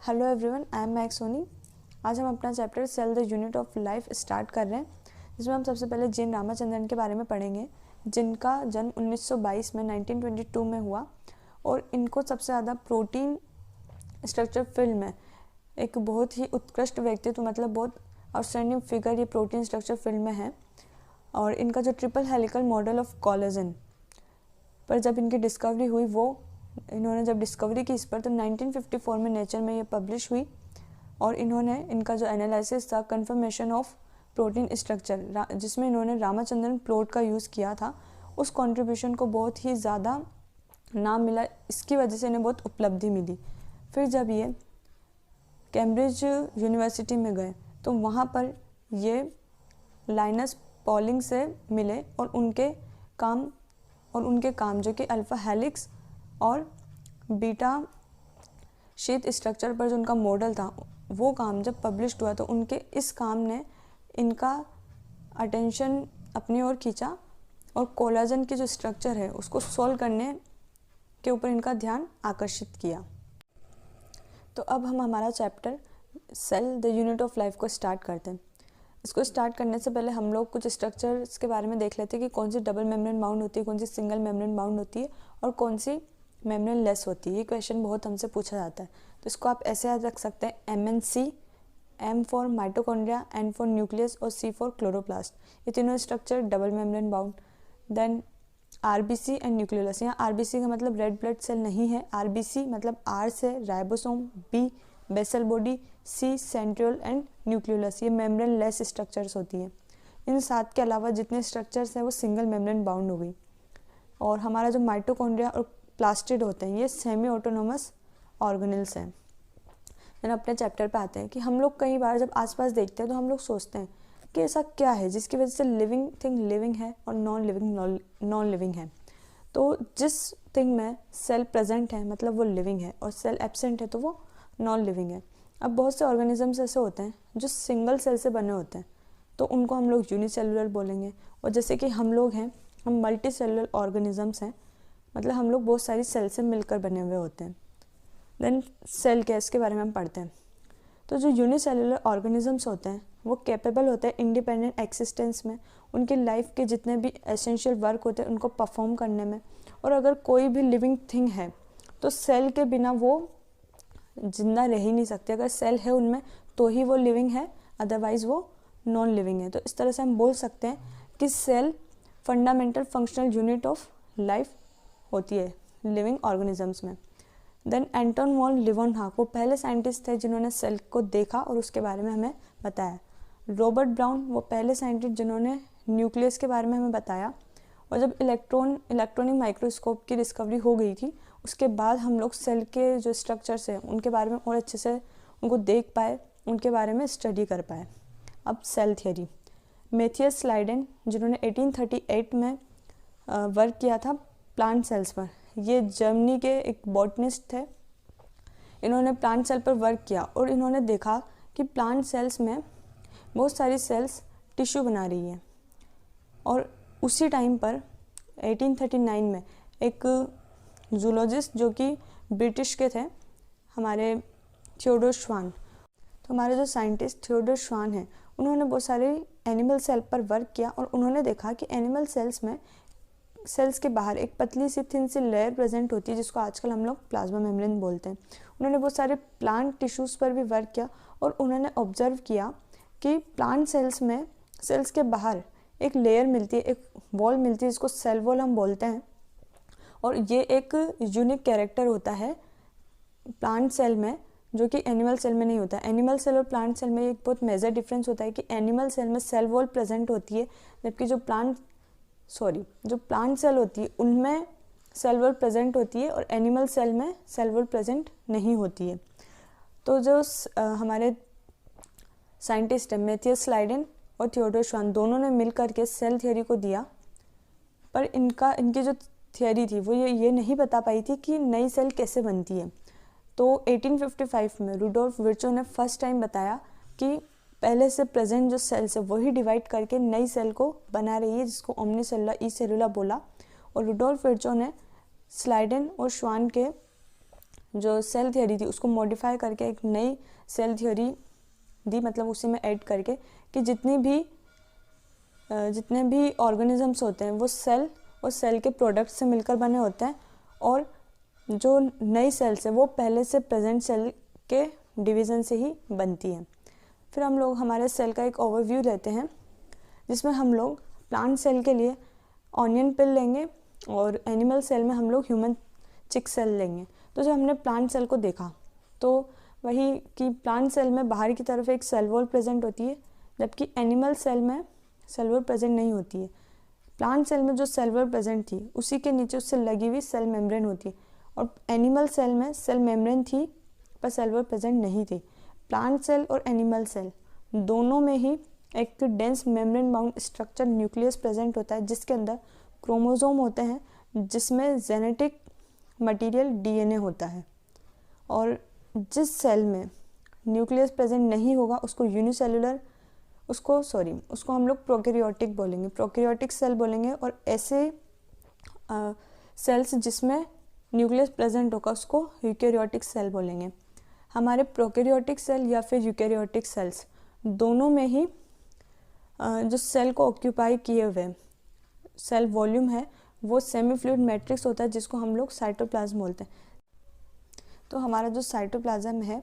Hello everyone, I am Max Soni. आज हम अपना chapter cell the unit of life start कर रहे हैं, जिसमें हम सबसे पहले जिन रामाचंद्रन के बारे में पढ़ेंगे, जिनका जन्म 1922 में 1922 में हुआ और इनको सबसे ज़्यादा प्रोटीन स्ट्रक्चर फील्ड में एक बहुत ही उत्कृष्ट व्यक्तित्व, मतलब बहुत आउटस्टैंडिंग फिगर ये प्रोटीन स्ट्रक्चर फील्ड में है। और इनका जो triple helical model of collagen पर जब इनकी डिस्कवरी हुई, वो इन्होंने जब डिस्कवरी की इस पर, तो 1954 में नेचर में ये पब्लिश हुई। और इन्होंने इनका जो एनालिसिस था कंफर्मेशन ऑफ प्रोटीन स्ट्रक्चर, जिसमें इन्होंने रामाचंद्रन प्लॉट का यूज़ किया था, उस कंट्रीब्यूशन को बहुत ही ज़्यादा नाम मिला। इसकी वजह से इन्हें बहुत उपलब्धि मिली। फिर जब ये कैम्ब्रिज यूनिवर्सिटी में गए तो वहाँ पर ये लाइनस पॉलिंग से मिले और उनके काम जो कि अल्फ़ा हेलिक्स और बीटा शीट स्ट्रक्चर पर जो उनका मॉडल था, वो काम जब पब्लिश्ड हुआ तो उनके इस काम ने इनका अटेंशन अपनी ओर खींचा और कोलाजन की जो स्ट्रक्चर है उसको सॉल्व करने के ऊपर इनका ध्यान आकर्षित किया। तो अब हम हमारा chapter cell the unit of life को स्टार्ट करते हैं। इसको स्टार्ट करने से पहले हम लोग कुछ स्ट्रक्चर्स के बारे में देख लेते हैं कि कौन सी डबल मेम्ब्रेन बाउंड होती है, कौन सी सिंगल मेम्ब्रेन बाउंड होती है और कौन सी मेम्ब्रेन लेस होती है। ये क्वेश्चन बहुत हमसे पूछा जाता है, तो इसको आप ऐसे याद रख सकते हैं, MNC, M for mitochondria, N for nucleus और C फॉर क्लोरोप्लास्ट। ये तीनों structure double membrane bound. Then RBC and nucleolus. यहाँ RBC का मतलब रेड ब्लड सेल नहीं है। RBC मतलब R से ribosome, B basal body, C centriole and nucleolus. ये मेम्ब्रेन लेस स्ट्रक्चर्स होती हैं। इन 7 के अलावा जितने स्ट्रक्चर्स हैं वो सिंगल मेम्ब्रेन बाउंड हो गई। और हमारा जो माइटोकॉन्ड्रिया और प्लास्टिड होते हैं, ये सेमी ऑटोनोमस ऑर्गेनेल्स हैं। देन अपने चैप्टर पे आते हैं कि हम लोग कई बार जब आसपास देखते हैं तो हम लोग सोचते हैं कि ऐसा क्या है जिसकी वजह से लिविंग थिंग लिविंग है और नॉन लिविंग है। तो जिस थिंग में सेल प्रेजेंट है मतलब वो लिविंग है, और सेल एब्सेंट है तो वो नॉन लिविंग है। अब बहुत से ऑर्गेनिजम्स ऐसे होते हैं जो सिंगल सेल से बने होते हैं, तो उनको हम लोग यूनिसेलुलर बोलेंगे। और जैसे कि हम लोग हैं, हम मल्टी सेलुलर ऑर्गेनिजम्स हैं, मतलब हम लोग बहुत सारी सेल से मिलकर बने हुए होते हैं। देन सेल केस के बारे में हम पढ़ते हैं। तो जो यूनिसेलुलर ऑर्गेनिजम्स होते हैं वो कैपेबल होते हैं इंडिपेंडेंट एक्सिस्टेंस में, उनकी लाइफ के जितने भी एसेंशियल वर्क होते हैं उनको परफॉर्म करने में। और अगर कोई भी लिविंग थिंग है तो सेल के बिना वो जिंदा रह ही नहीं सकते। अगर सेल है उनमें तो ही वो लिविंग है, अदरवाइज वो नॉन लिविंग है। तो इस तरह से हम बोल सकते हैं कि cell fundamental functional unit of life होती है लिविंग ऑर्गेनिजम्स में। देन एंटन वॉन लिवनहाक, वो पहले साइंटिस्ट थे जिन्होंने सेल को देखा और उसके बारे में हमें बताया। रॉबर्ट ब्राउन, वो पहले साइंटिस्ट जिन्होंने न्यूक्लियस के बारे में हमें बताया। और जब इलेक्ट्रॉनिक माइक्रोस्कोप की डिस्कवरी हो गई थी, उसके बाद हम लोग सेल के जो स्ट्रक्चर्स हैं उनके बारे में और अच्छे से उनको देख पाए, उनके बारे में स्टडी कर पाए। अब सेल थियरी, मैथियस स्लाइडेन जिन्होंने 1838 में वर्क किया था प्लांट सेल्स पर। ये जर्मनी के एक बॉटनिस्ट थे। इन्होंने प्लांट सेल पर वर्क किया और इन्होंने देखा कि प्लांट सेल्स में बहुत सारी सेल्स टिश्यू बना रही हैं। और उसी टाइम पर 1839 में एक जूलॉजिस्ट जो कि ब्रिटिश के थे, हमारे थियोडोर श्वान। तो हमारे जो साइंटिस्ट थियोडोर श्वान हैं, उन्होंने बहुत सारे एनिमल सेल पर वर्क किया और उन्होंने देखा कि एनिमल सेल्स में सेल्स के बाहर एक पतली सी थिन सी लेयर प्रेजेंट होती है, जिसको आजकल हम लोग प्लाज्मा मेम्ब्रेन बोलते हैं। उन्होंने बहुत सारे प्लांट टिश्यूज़ पर भी वर्क किया और उन्होंने ऑब्जर्व किया कि प्लांट सेल्स में सेल्स के बाहर एक लेयर मिलती है, एक वॉल मिलती है, जिसको सेल वॉल हम बोलते हैं। और ये एक यूनिक कैरेक्टर होता है प्लांट सेल में, जो कि एनिमल सेल में नहीं होता। एनिमल सेल और प्लांट सेल में एक बहुत मेजर डिफरेंस होता है कि एनिमल सेल में सेल वॉल प्रेजेंट होती है, जबकि जो प्लांट सेल होती है उनमें सेल वॉल प्रेजेंट होती है और एनिमल सेल में सेल वॉल प्रेजेंट नहीं होती है। तो जो हमारे साइंटिस्ट हैं मैथियस स्लाइडेन और थियोडोर श्वान, दोनों ने मिल करके सेल थियरी को दिया। पर इनकी जो थियरी थी वो ये नहीं बता पाई थी कि नई सेल कैसे बनती है। तो 1855 में रुडोल्फ विर्चो ने फर्स्ट टाइम बताया कि पहले से प्रेजेंट जो सेल्स है वही डिवाइड करके नई सेल को बना रही है, जिसको ओमनीसेलुलर ई सेलुलर बोला। और रुडोल्फ विर्चो ने स्लाइडेन और श्वान के जो सेल थियोरी थी उसको मॉडिफाई करके एक नई सेल थियोरी दी, मतलब उसी में ऐड करके कि जितने भी ऑर्गेनिजम्स होते हैं वो सेल और सेल के प्रोडक्ट से मिलकर बने होते हैं, और जो नई सेल्स है वो पहले से प्रेजेंट सेल के डिवीज़न से ही बनती है। फिर हम लोग हमारे सेल का एक ओवरव्यू लेते हैं, जिसमें हम लोग प्लांट सेल के लिए ऑनियन पिल लेंगे और एनिमल सेल में हम लोग ह्यूमन चिक सेल लेंगे। तो जब हमने प्लांट सेल को देखा तो वही कि प्लांट सेल में बाहर की तरफ एक सेल वॉल प्रेजेंट होती है, जबकि एनिमल सेल में सेल वॉल प्रेजेंट नहीं होती है। प्लांट सेल में जो सेल वॉल प्रेजेंट थी उसी के नीचे उससे लगी हुई सेल मेम्ब्रेन होती है, और एनिमल सेल में सेल मेम्ब्रेन थी पर सेल वॉल प्रेजेंट नहीं थी। प्लांट सेल और एनिमल सेल दोनों में ही एक dense membrane bound structure nucleus present होता है, जिसके अंदर क्रोमोसोम होते हैं, जिसमें जेनेटिक मटेरियल डीएनए होता है। और जिस सेल में न्यूक्लियस प्रेजेंट नहीं होगा उसको यूनिसेलुलर उसको हम लोग प्रोकैरियोटिक बोलेंगे, प्रोकैरियोटिक सेल बोलेंगे। और ऐसे सेल्स जिसमें न्यूक्लियस प्रेजेंट होगा उसको यूकैरियोटिक सेल बोलेंगे। हमारे प्रोकैरियोटिक सेल या फिर यूकैरियोटिक सेल्स दोनों में ही जो सेल को ऑक्यूपाई किए हुए सेल वॉल्यूम है वो सेमी फ्लूइड मैट्रिक्स होता है, जिसको हम लोग साइटोप्लाज्म बोलते हैं। तो हमारा जो साइटोप्लाज्म है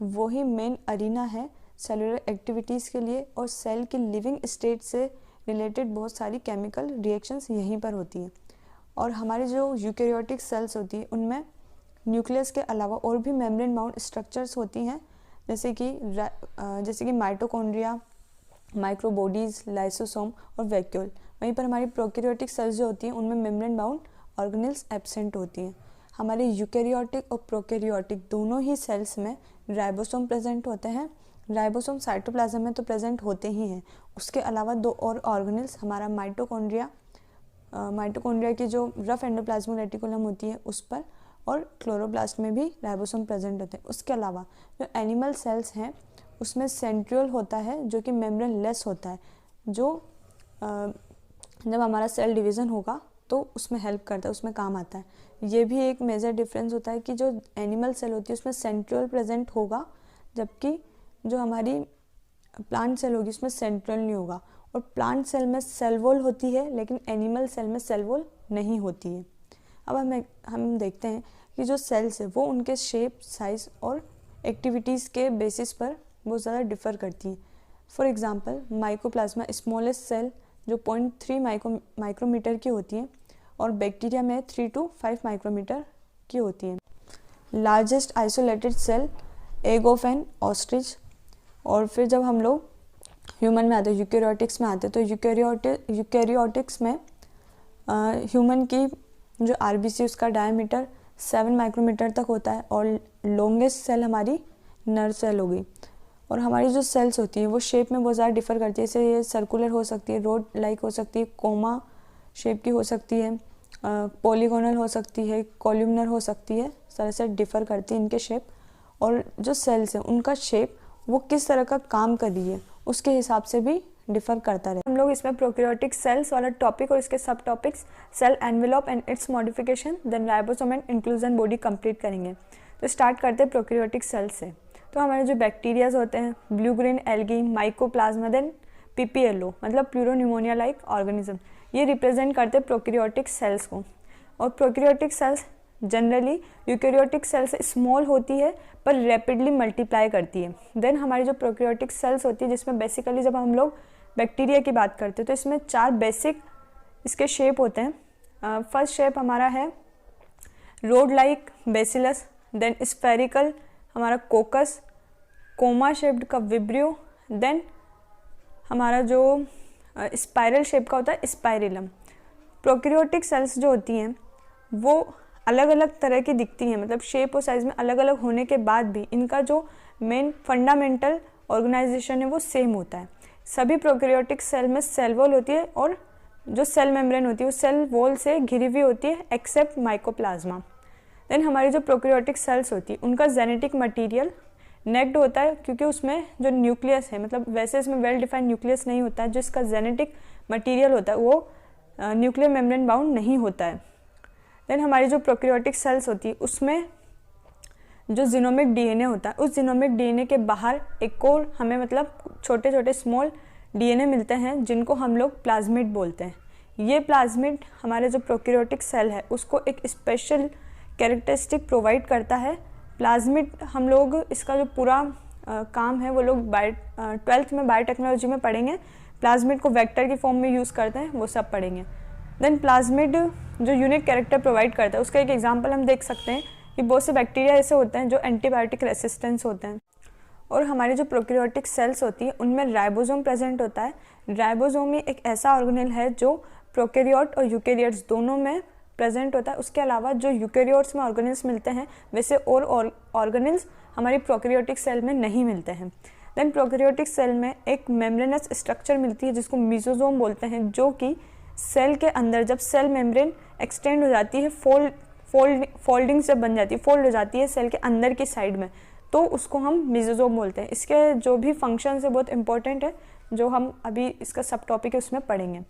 वो ही मेन अरीना है सेलुलर एक्टिविटीज़ के लिए, और सेल की लिविंग स्टेट से रिलेटेड बहुत सारी केमिकल रिएक्शंस यहीं पर होती हैं। और हमारी जो यूकैरियोटिक सेल्स होती है उनमें न्यूक्लियस के अलावा और भी मेम्ब्रेन बाउंड स्ट्रक्चर्स होती हैं, जैसे कि माइटोकॉन्ड्रिया, माइक्रोबॉडीज, लाइसोसोम और वैक्यूल। वहीं पर हमारी प्रोकैरियोटिक सेल्स जो होती हैं उनमें मेम्ब्रेन बाउंड ऑर्गेनेल्स एब्सेंट होती हैं। हमारे यूकैरियोटिक और प्रोकैरियोटिक दोनों ही सेल्स में राइबोसोम प्रेजेंट होते हैं। राइबोसोम साइटोप्लाज्म में तो प्रेजेंट होते ही हैं, उसके अलावा दो और ऑर्गेनेल्स, हमारा माइटोकॉन्ड्रिया की जो रफ एंडोप्लाज्मिक रेटिकुलम होती है उस पर, और क्लोरोप्लास्ट में भी राइबोसोम प्रेजेंट होते हैं। उसके अलावा जो एनिमल सेल्स हैं उसमें सेंट्रियोल होता है जो कि मेम्ब्रेन लेस होता है, जो जब हमारा सेल डिवीज़न होगा तो उसमें हेल्प करता है, उसमें काम आता है। ये भी एक मेजर डिफरेंस होता है कि जो एनिमल सेल होती है उसमें सेंट्रियोल प्रेजेंट होगा, जबकि जो हमारी प्लांट सेल होगी उसमें सेंट्रियोल नहीं होगा। और प्लांट सेल में सेल वॉल होती है लेकिन एनिमल सेल में सेल वॉल नहीं होती है। अब हम देखते हैं कि जो सेल्स है वो उनके शेप, साइज और एक्टिविटीज़ के बेसिस पर बहुत ज़्यादा डिफ़र करती हैं। For example mycoplasma smallest cell जो 0.3 माइक्रोमीटर की होती है, और बैक्टीरिया में 3 to 5 माइक्रोमीटर की होती है। Largest isolated cell egg of an ostrich. और फिर जब हम लोग ह्यूमन में आते हैं, यूकैरियोटिक्स में आते हैं, तो यूकैरियोटिक्स में ह्यूमन की जो आरबीसी उसका डायमीटर 7 माइक्रोमीटर तक होता है, और लॉन्गेस्ट सेल हमारी नर्व सेल होगी। और हमारी जो सेल्स होती हैं वो शेप में बहुत ज़्यादा डिफ़र करती है, जैसे ये सर्कुलर हो सकती है, रोड लाइक हो सकती है, कोमा शेप की हो सकती है, पॉलीगोनल हो सकती है, कॉलमनर हो सकती है, इस तरह से डिफ़र करती है इनके शेप। और जो सेल्स हैं उनका शेप वो किस तरह का काम कर रही है उसके हिसाब से भी डिफ़र करता रहे। हम लोग इसमें प्रोकैरियोटिक सेल्स वाला टॉपिक और इसके सब topics cell envelope and its modification then ribosome and inclusion body complete करेंगे। तो स्टार्ट करते हैं प्रोकैरियोटिक सेल्स से। तो हमारे जो बैक्टीरियाज होते हैं, blue green algae, mycoplasma, then PPLO मतलब प्लूरोन्यूमोनिया लाइक ऑर्गेनिज्म, ये रिप्रेजेंट करते हैं प्रोकैरियोटिक सेल्स को। और prokaryotic cells generally eukaryotic cell से स्मॉल होती है पर रैपिडली मल्टीप्लाई करती है। देन हमारी जो प्रोकैरियोटिक सेल्स होती है, जिसमें बेसिकली जब हम लोग बैक्टीरिया की बात करते हैं तो इसमें 4 बेसिक इसके शेप होते हैं। फर्स्ट शेप हमारा है rod like bacillus, then spherical हमारा कोकस, कोमा शेप्ड का विब्रियो, देन हमारा जो स्पाइरल शेप का होता है स्पाइरिलम। प्रोकैरियोटिक सेल्स जो होती हैं वो अलग अलग तरह की दिखती हैं, मतलब शेप और साइज में अलग अलग होने के बाद भी इनका जो मेन फंडामेंटल ऑर्गेनाइजेशन है वो सेम होता है। सभी प्रोकैरियोटिक सेल में सेल वॉल होती है और जो सेल मेम्ब्रेन होती है वो सेल वॉल से घिरी हुई होती है एक्सेप्ट माइकोप्लाज्मा। देन हमारी जो प्रोकैरियोटिक सेल्स होती है उनका जेनेटिक मटीरियल नेक्ड होता है, क्योंकि उसमें जो न्यूक्लियस है, मतलब वैसे इसमें वेल डिफाइंड न्यूक्लियस नहीं होता है, जो इसका जेनेटिक मटीरियल होता है वो न्यूक्लियर मेम्ब्रेन बाउंड नहीं होता है। देन हमारी जो प्रोकैरियोटिक सेल्स होती है उसमें जो जीनोमिक डीएनए होता है, उस जीनोमिक डीएनए के बाहर एक और हमें मतलब छोटे छोटे स्मॉल डीएनए मिलते हैं जिनको हम लोग प्लाज्मिड बोलते हैं। ये प्लाज्मिड हमारे जो प्रोकैरियोटिक सेल है उसको एक स्पेशल कैरेक्टरिस्टिक प्रोवाइड करता है। प्लाज्मिड हम लोग इसका जो पूरा काम है वो लोग 12th में बायोटेक्नोलॉजी में पढ़ेंगे। प्लाज्मिड को वेक्टर की फॉर्म में यूज़ करते हैं, वो सब पढ़ेंगे। देन प्लाज्मिड जो यूनिक कैरेक्टर प्रोवाइड करता है उसका एक एग्जांपल हम देख सकते हैं कि बहुत से बैक्टीरिया ऐसे होते हैं जो एंटीबायोटिक रेसिस्टेंस होते हैं। और हमारी जो प्रोकैरियोटिक सेल्स होती है उनमें राइबोसोम प्रेजेंट होता है। राइबोसोम ही एक ऐसा ऑर्गेनेल है जो प्रोकैरियोट और यूकैरियोट्स दोनों में प्रेजेंट होता है। उसके अलावा जो यूकैरियोट्स में ऑर्गेनेल्स मिलते हैं वैसे और ऑर्गेनेल्स हमारी प्रोकैरियोटिक सेल में नहीं मिलते हैं। देन प्रोकैरियोटिक सेल में एक मेम्ब्रेनस स्ट्रक्चर मिलती है जिसको मेसोसोम बोलते हैं, जो कि सेल के अंदर जब सेल मेम्ब्रेन एक्सटेंड हो जाती है, फोल्डिंग से बन जाती है, फोल्ड हो जाती है सेल के अंदर की साइड में, तो उसको हम मेसोसोम बोलते हैं। इसके जो भी फंक्शन है बहुत इंपॉर्टेंट है, जो हम अभी इसका सब टॉपिक है उसमें पढ़ेंगे।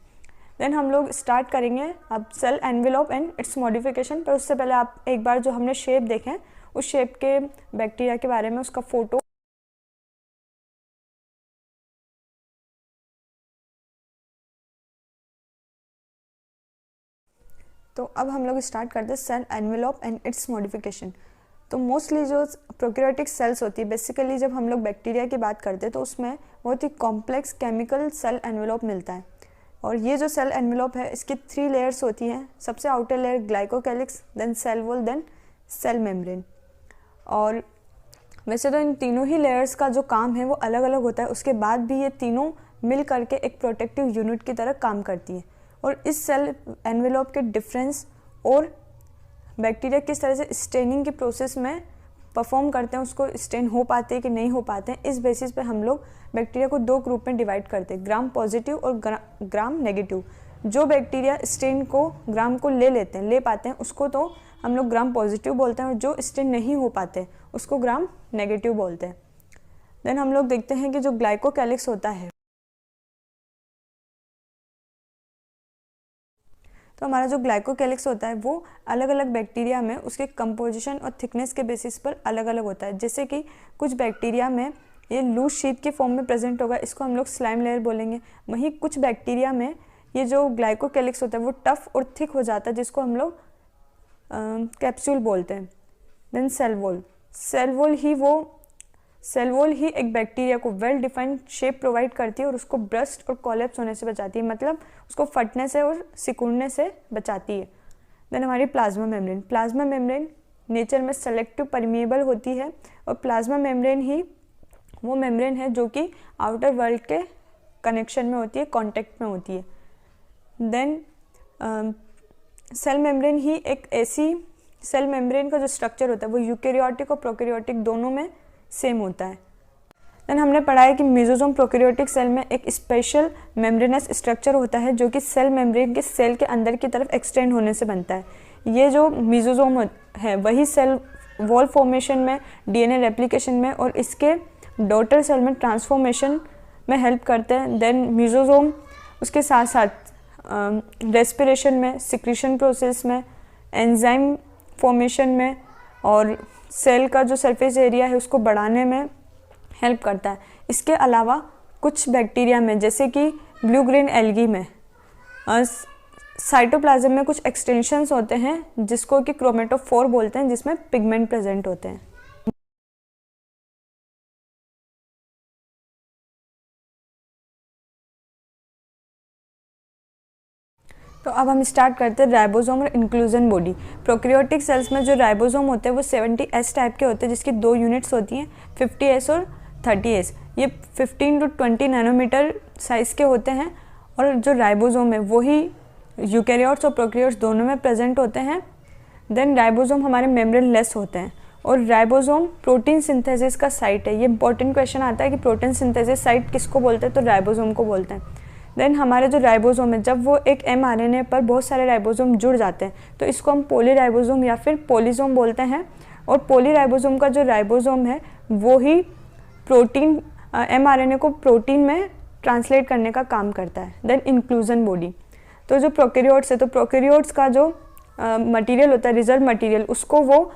देन हम लोग स्टार्ट करेंगे अब cell envelope and its modification. पर उससे पहले आप एक बार जो हमने शेप देखें उस शेप के बैक्टीरिया के बारे में उसका फोटो। तो अब हम लोग स्टार्ट करते हैं cell envelope and its modification. तो मोस्टली जो प्रोकैरियोटिक सेल्स होती है, बेसिकली जब हम लोग बैक्टीरिया की बात करते हैं तो उसमें बहुत ही कॉम्प्लेक्स केमिकल सेल एनवेलप मिलता है। और ये जो सेल एनवेलप है इसकी 3 लेयर्स होती हैं। सबसे outer layer glycocalyx, then cell wall, then cell membrane. और वैसे तो इन तीनों ही लेयर्स का जो काम है वो अलग अलग होता है, उसके बाद भी ये तीनों मिल करके एक प्रोटेक्टिव यूनिट की तरह काम करती है। और इस सेल एनवेलप के डिफरेंस और बैक्टीरिया किस तरह से स्टेनिंग के प्रोसेस में परफॉर्म करते हैं, उसको स्टेन हो पाते हैं कि नहीं हो पाते हैं, इस बेसिस पे हम लोग बैक्टीरिया को 2 ग्रुप में डिवाइड करते हैं, ग्राम पॉजिटिव और ग्राम नेगेटिव। जो बैक्टीरिया स्टेन को ग्राम को ले पाते हैं उसको तो हम लोग ग्राम पॉजिटिव बोलते हैं, और जो स्टेन नहीं हो पाते उसको ग्राम नेगेटिव बोलते हैं। देन हम लोग देखते हैं कि जो ग्लाइकोकैलिक्स होता है, तो हमारा जो ग्लाइकोकैलिक्स होता है वो अलग अलग बैक्टीरिया में उसके कंपोजिशन और थिकनेस के बेसिस पर अलग अलग होता है। जैसे कि कुछ बैक्टीरिया में ये लूज शीट की फॉर्म में प्रेजेंट होगा, इसको हम लोग स्लाइम लेयर बोलेंगे। वहीं कुछ बैक्टीरिया में ये जो ग्लाइकोकैलिक्स होता है वो टफ और थिक हो जाता है, जिसको हम लोग कैप्सूल बोलते हैं। देन सेल वॉल ही एक बैक्टीरिया को वेल डिफाइंड शेप प्रोवाइड करती है और उसको ब्रस्ट और कोलैप्स होने से बचाती है, मतलब उसको फटने से और सिकुड़ने से बचाती है। देन हमारी प्लाज्मा मेम्ब्रेन नेचर में सेलेक्टिव परमिएबल होती है, और प्लाज्मा मेम्ब्रेन ही वो मेम्ब्रेन है जो कि आउटर वर्ल्ड के कनेक्शन में होती है, कॉन्टेक्ट में होती है। देन सेल मेम्ब्रेन ही एक ऐसी सेल मेम्ब्रेन का जो स्ट्रक्चर होता है वो यूकैरियोटिक और प्रोकैरियोटिक दोनों में सेम होता है। देन हमने पढ़ा है कि मेसोसोम प्रोकैरियोटिक सेल में एक स्पेशल मेम्ब्रेनस स्ट्रक्चर होता है जो कि सेल मेम्ब्रेन के सेल के अंदर की तरफ एक्सटेंड होने से बनता है। ये जो मेसोसोम है वही सेल वॉल फॉर्मेशन में, डीएनए रेप्लिकेशन में और इसके डॉटर सेल में ट्रांसफॉर्मेशन में हेल्प करते हैं। देन मेसोसोम उसके साथ साथ रेस्पिरेशन में, सिक्रीशन प्रोसेस में, एंजाइम फॉर्मेशन में और सेल का जो सरफेस एरिया है उसको बढ़ाने में हेल्प करता है। इसके अलावा कुछ बैक्टीरिया में जैसे कि ब्लू ग्रीन एल्गी में साइटोप्लाज्म में कुछ एक्सटेंशंस होते हैं जिसको कि क्रोमेटोफोर बोलते हैं, जिसमें पिगमेंट प्रेजेंट होते हैं। तो अब हम स्टार्ट करते हैं राइबोसोम और इंक्लूजन बॉडी। प्रोकैरियोटिक सेल्स में जो राइबोसोम होते हैं वो 70S टाइप के होते हैं, जिसकी 2 यूनिट्स होती हैं, 50S और 30S। ये 15 to 20 नैनोमीटर साइज़ के होते हैं। और जो राइबोसोम है वही यूकैरियोट्स और प्रोकैरियोट्स दोनों में प्रेजेंट होते हैं। देन राइबोसोम हमारे मेम्ब्रेन लेस होते हैं। और राइबोसोम प्रोटीन सिंथेसिस का साइट है। ये इंपॉर्टेंट क्वेश्चन आता है कि प्रोटीन सिंथेसिस साइट किसको बोलते हैं, तो राइबोसोम को बोलते हैं। देन हमारे जो राइबोसोम है, जब वो एक mRNA पर बहुत सारे राइबोसोम जुड़ जाते हैं तो इसको हम पॉलीराइबोसोम या फिर पॉलीसोम बोलते हैं। और पॉलीराइबोसोम का जो राइबोसोम है वो ही प्रोटीन mRNA को प्रोटीन में ट्रांसलेट करने का काम करता है। देन इंक्लूजन बॉडी, तो जो प्रोकैरियोट्स है, तो प्रोकैरियोट्स का जो मटेरियल होता है, रिजर्व मटेरियल, उसको वो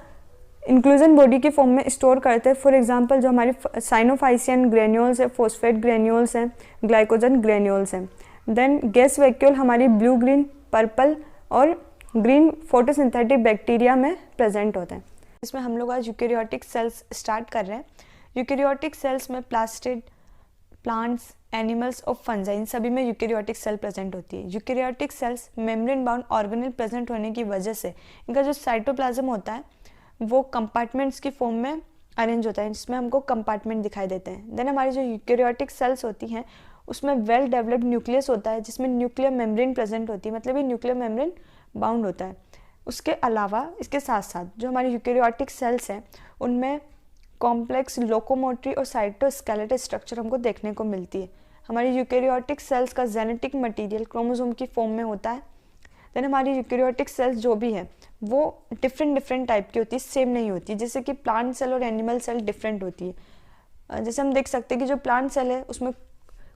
इंक्लूजन बॉडी की फॉर्म में स्टोर करते हैं। फॉर एग्जांपल जो हमारी साइनोफाइसियन ग्रेन्यूल्स है, फॉस्फेट ग्रेन्यूल्स हैं, ग्लाइकोजन ग्रेन्यूल्स हैं। देन गैस वैक्यूल हमारी ब्लू, ग्रीन, पर्पल और ग्रीन फोटोसिंथेटिक बैक्टीरिया में प्रेजेंट होते हैं। इसमें हम लोग आज यूकेरियोटिक सेल्स स्टार्ट कर रहे हैं। यूकेरियोटिक सेल्स में प्लास्टिड, प्लांट्स, एनिमल्स और फंजा, इन सभी में यूकेरियोटिक सेल प्रेजेंट होती है। Eukaryotic sales membrane bound organelle present होने की वजह से इनका जो साइटोप्लाज्म होता है वो कंपार्टमेंट्स की फॉर्म में अरेंज होता है, जिसमें हमको कंपार्टमेंट दिखाई देते हैं। देन हमारी जो यूकेरियोटिक सेल्स होती हैं उसमें वेल डेवलप्ड न्यूक्लियस होता है, जिसमें न्यूक्लियर मेम्ब्रेन प्रेजेंट होती है, मतलब ये न्यूक्लियर मेम्ब्रेन बाउंड होता है। उसके अलावा इसके साथ साथ जो हमारी यूकेरियोटिक सेल्स हैं उनमें कॉम्प्लेक्स लोकोमोटरी और साइटोस्केलेटल स्ट्रक्चर हमको देखने को मिलती है। हमारी यूकेरियोटिक सेल्स का जेनेटिक मटेरियल क्रोमोसोम की फॉर्म में होता है। देन हमारी यूकेरियोटिक सेल्स जो भी है वो डिफरेंट टाइप की होती है, सेम नहीं होती है। जैसे कि प्लांट सेल और एनिमल सेल डिफरेंट होती है। जैसे हम देख सकते हैं कि जो प्लांट सेल है उसमें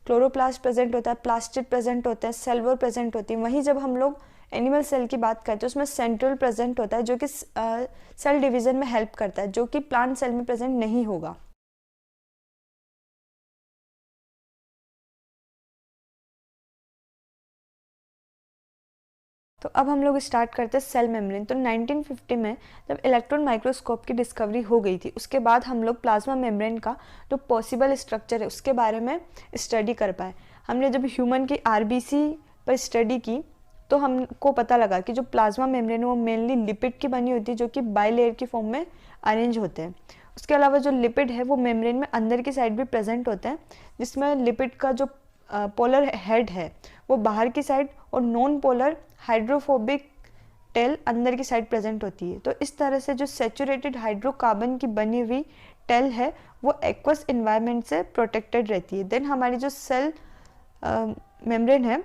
क्लोरोप्लास्ट प्रेजेंट होता है, प्लास्टिड प्रेजेंट होता है, सेल वॉल प्रेजेंट होती है। वहीं जब हम लोग एनिमल सेल की बात करते हैं उसमें सेंट्रल प्रेजेंट होता है, जो कि सेल डिवीजन में हेल्प करता है, जो कि प्लांट सेल में प्रेजेंट नहीं होगा। तो अब हम लोग स्टार्ट करते हैं सेल मेम्ब्रेन। तो 1950 में जब इलेक्ट्रॉन माइक्रोस्कोप की डिस्कवरी हो गई थी, उसके बाद हम लोग प्लाज्मा मेम्ब्रेन का जो पॉसिबल स्ट्रक्चर है उसके बारे में स्टडी कर पाए। हमने जब ह्यूमन की आरबीसी पर स्टडी की तो हमको पता लगा कि जो प्लाज्मा मेम्ब्रेन है वो मेनली लिपिड की बनी होती है, जो कि बाइलेयर की फॉर्म में अरेंज होते हैं। उसके अलावा जो लिपिड है वो मेम्ब्रेन में अंदर की साइड भी प्रेजेंट होते हैं, जिसमें लिपिड का जो पोलर हेड है वो बाहर की साइड और नॉन पोलर हाइड्रोफोबिक टेल अंदर की साइड प्रेजेंट होती है। तो इस तरह से जो सैचुरेटेड हाइड्रोकार्बन की बनी हुई टेल है वो एक्वस एनवायरनमेंट से प्रोटेक्टेड रहती है। देन हमारी जो सेल मेम्ब्रेन है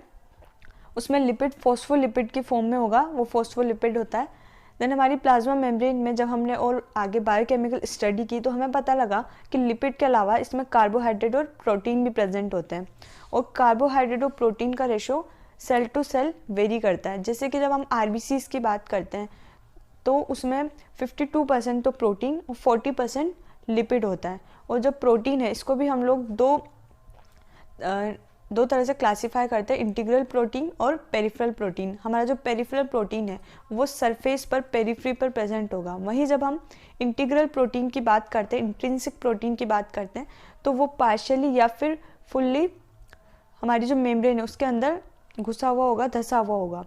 उसमें लिपिड फॉस्फोलिपिड की फॉर्म में होगा, वो फॉस्फोलिपिड होता है। देन हमारी प्लाज्मा मेम्ब्रेन में जब हमने और आगे बायोकेमिकल स्टडी की तो हमें पता लगा कि लिपिड के अलावा इसमें कार्बोहाइड्रेट और प्रोटीन भी प्रेजेंट होते हैं, और कार्बोहाइड्रेट और प्रोटीन का ratio cell to cell vary करता है। जैसे कि जब हम आरबीसीज की बात करते हैं तो उसमें 52% तो प्रोटीन और 40% लिपिड होता है। और जो प्रोटीन है इसको भी हम लोग दो तरह से क्लासीफाई करते हैं, इंटीग्रल प्रोटीन और पेरिफेरल प्रोटीन। हमारा जो पेरिफेरल प्रोटीन है वो सरफेस पर, पेरिफ्री पर प्रेजेंट होगा। वहीं जब हम इंटीग्रल प्रोटीन की बात करते हैं, इंट्रिंसिक प्रोटीन की बात करते हैं, तो वो पार्शियली या फिर फुल्ली हमारी जो मेम्ब्रेन है उसके अंदर घुसा हुआ होगा, धसा हुआ होगा।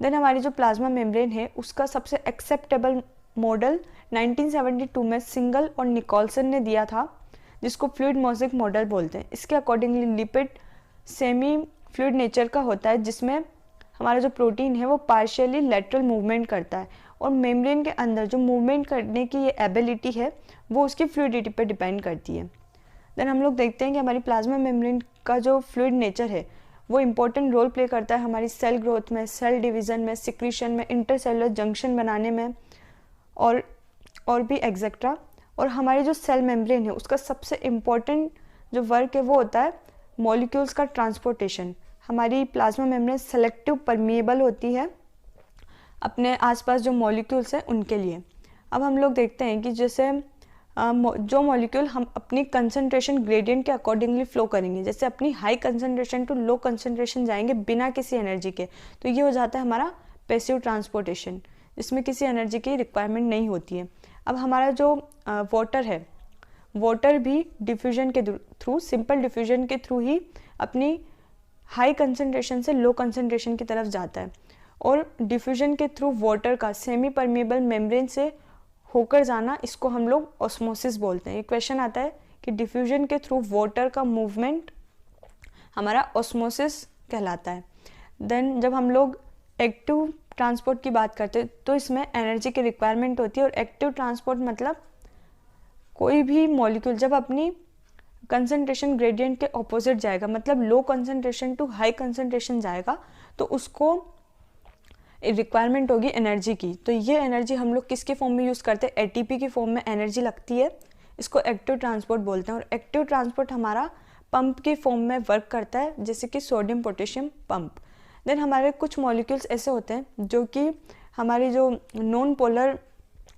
देन हमारी जो प्लाज्मा मेम्ब्रेन है उसका सबसे एक्सेप्टेबल मॉडल 1972 में सिंगल और निकोलसन ने दिया था, जिसको फ्लूइड मोज़ेक मॉडल बोलते हैं। इसके accordingly lipid semi fluid nature का होता है, जिसमें हमारा जो प्रोटीन है वो पार्शियली लेटरल मूवमेंट करता है, और मेम्ब्रेन के अंदर जो मूवमेंट करने की ये एबिलिटी है वो उसकी फ्लूइडिटी पर डिपेंड करती है। देन हम लोग देखते हैं कि हमारी प्लाज्मा मेम्ब्रेन का जो फ्लूइड नेचर है वो इम्पोर्टेंट रोल प्ले करता है हमारी सेल ग्रोथ में, सेल डिवीज़न में, सिक्रीशन में, इंटरसेलुलर जंक्शन बनाने में और भी एक्सेट्रा। और हमारी जो सेल मेम्ब्रेन है उसका सबसे इम्पोर्टेंट जो वर्क है वो होता है मॉलिक्यूल्स का ट्रांसपोर्टेशन। हमारी प्लाज्मा मेम्ब्रेन सेलेक्टिव परमिएबल होती है अपने आसपास जो मॉलिक्यूल्स हैं उनके लिए। अब हम लोग देखते हैं कि जैसे जो मॉलिक्यूल हम अपनी कंसंट्रेशन ग्रेडियंट के अकॉर्डिंगली फ्लो करेंगे, जैसे अपनी high concentration to low concentration जाएंगे बिना किसी एनर्जी के, तो ये हो जाता है हमारा पैसिव ट्रांसपोर्टेशन, जिसमें किसी एनर्जी की रिक्वायरमेंट नहीं होती है। अब हमारा जो वाटर है, वाटर भी डिफ्यूजन के थ्रू, सिंपल डिफ्यूजन के थ्रू ही अपनी हाई कंसंट्रेशन से लो कंसंट्रेशन की तरफ जाता है, और डिफ्यूजन के थ्रू वाटर का सेमी परमिएबल मेम्ब्रेन से होकर जाना, इसको हम लोग ऑस्मोसिस बोलते हैं। ये क्वेश्चन आता है कि डिफ्यूजन के थ्रू वाटर का मूवमेंट हमारा ऑस्मोसिस कहलाता है। देन जब हम लोग एक्टिव ट्रांसपोर्ट की बात करते हैं तो इसमें एनर्जी की रिक्वायरमेंट होती है, और एक्टिव ट्रांसपोर्ट मतलब कोई भी मॉलिक्यूल जब अपनी कंसंट्रेशन ग्रेडियंट के ऑपोजिट जाएगा, मतलब low concentration to high concentration जाएगा, तो उसको रिक्वायरमेंट होगी एनर्जी की। तो ये एनर्जी हम लोग किसके फॉर्म में यूज़ करते हैं, एटीपी की फॉर्म में एनर्जी लगती है, इसको एक्टिव ट्रांसपोर्ट बोलते हैं। और एक्टिव ट्रांसपोर्ट हमारा पंप के फॉर्म में वर्क करता है, जैसे कि सोडियम पोटेशियम पंप। देन हमारे कुछ मॉलिक्यूल्स ऐसे होते हैं जो कि हमारी जो नॉन पोलर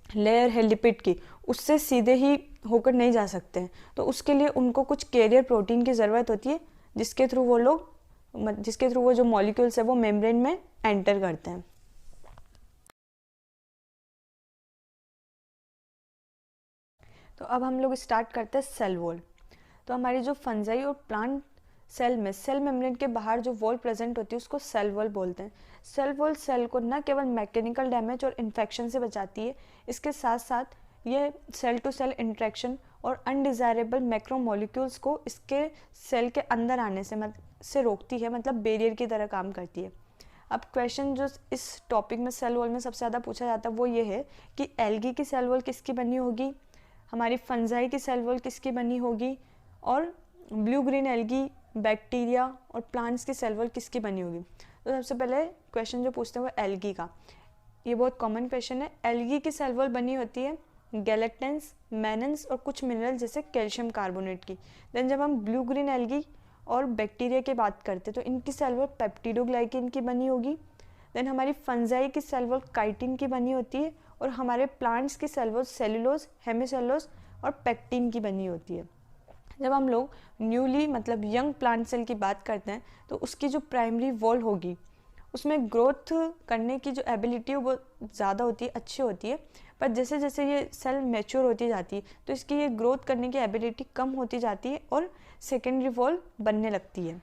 लेयर है लिपिड की, उससे सीधे ही होकर नहीं जा सकते हैं। तो उसके लिए उनको कुछ कैरियर प्रोटीन की ज़रूरत होती है, जिसके थ्रू वो जो मॉलिक्यूल्स है वो मेम्ब्रेन में एंटर करते हैं। तो अब हम लोग स्टार्ट करते हैं सेल वॉल। तो हमारी जो फंजाई और प्लांट सेल में सेल मेम्ब्रेन के बाहर जो वॉल प्रेजेंट होती है उसको सेल वॉल बोलते हैं। सेल वॉल सेल को न केवल मैकेनिकल डैमेज और इन्फेक्शन से बचाती है, इसके साथ साथ ये सेल टू सेल इंटरेक्शन और अनडिज़ायरेबल मैक्रोमोलिक्यूल्स को इसके सेल के अंदर आने से रोकती है, मतलब बैरियर की तरह काम करती है। अब क्वेश्चन जो इस टॉपिक में सेल वॉल में सबसे ज़्यादा पूछा जाता है वो ये है कि एल्गी की सेल वॉल किसकी बनी होगी, हमारी फंजाई की सेल वॉल किसकी बनी होगी, और ब्लू ग्रीन एल्गी, बैक्टीरिया और प्लांट्स की सेल वॉल किसकी बनी होगी। तो सबसे पहले क्वेश्चन जो पूछते हैं वो एल्गी का, ये बहुत कॉमन क्वेश्चन है। एल्गी की सेल वॉल बनी होती है गैलेक्टेंस, मैनन्स और कुछ मिनरल जैसे कैल्शियम कार्बोनेट की। देन जब हम ब्लू ग्रीन एल्गी और बैक्टीरिया की बात करते हैं तो इनकी सेल वॉल पेप्टिडोग्लाइकिन की बनी होगी। देन हमारी फंजाई की सेल वॉल काइटिन की बनी होती है, और हमारे प्लांट्स की सेल वॉल सेलुलोज, हेमिसेलुलोज और पेक्टिन की बनी होती है। जब हम लोग न्यूली मतलब यंग प्लांट सेल की बात करते हैं तो उसकी जो प्राइमरी वॉल होगी उसमें ग्रोथ करने की जो एबिलिटी है वो ज़्यादा होती है, अच्छी होती है। पर जैसे जैसे ये सेल मैच्योर होती जाती है तो इसकी ये ग्रोथ करने की एबिलिटी कम होती जाती है और सेकेंडरी वॉल बनने लगती है।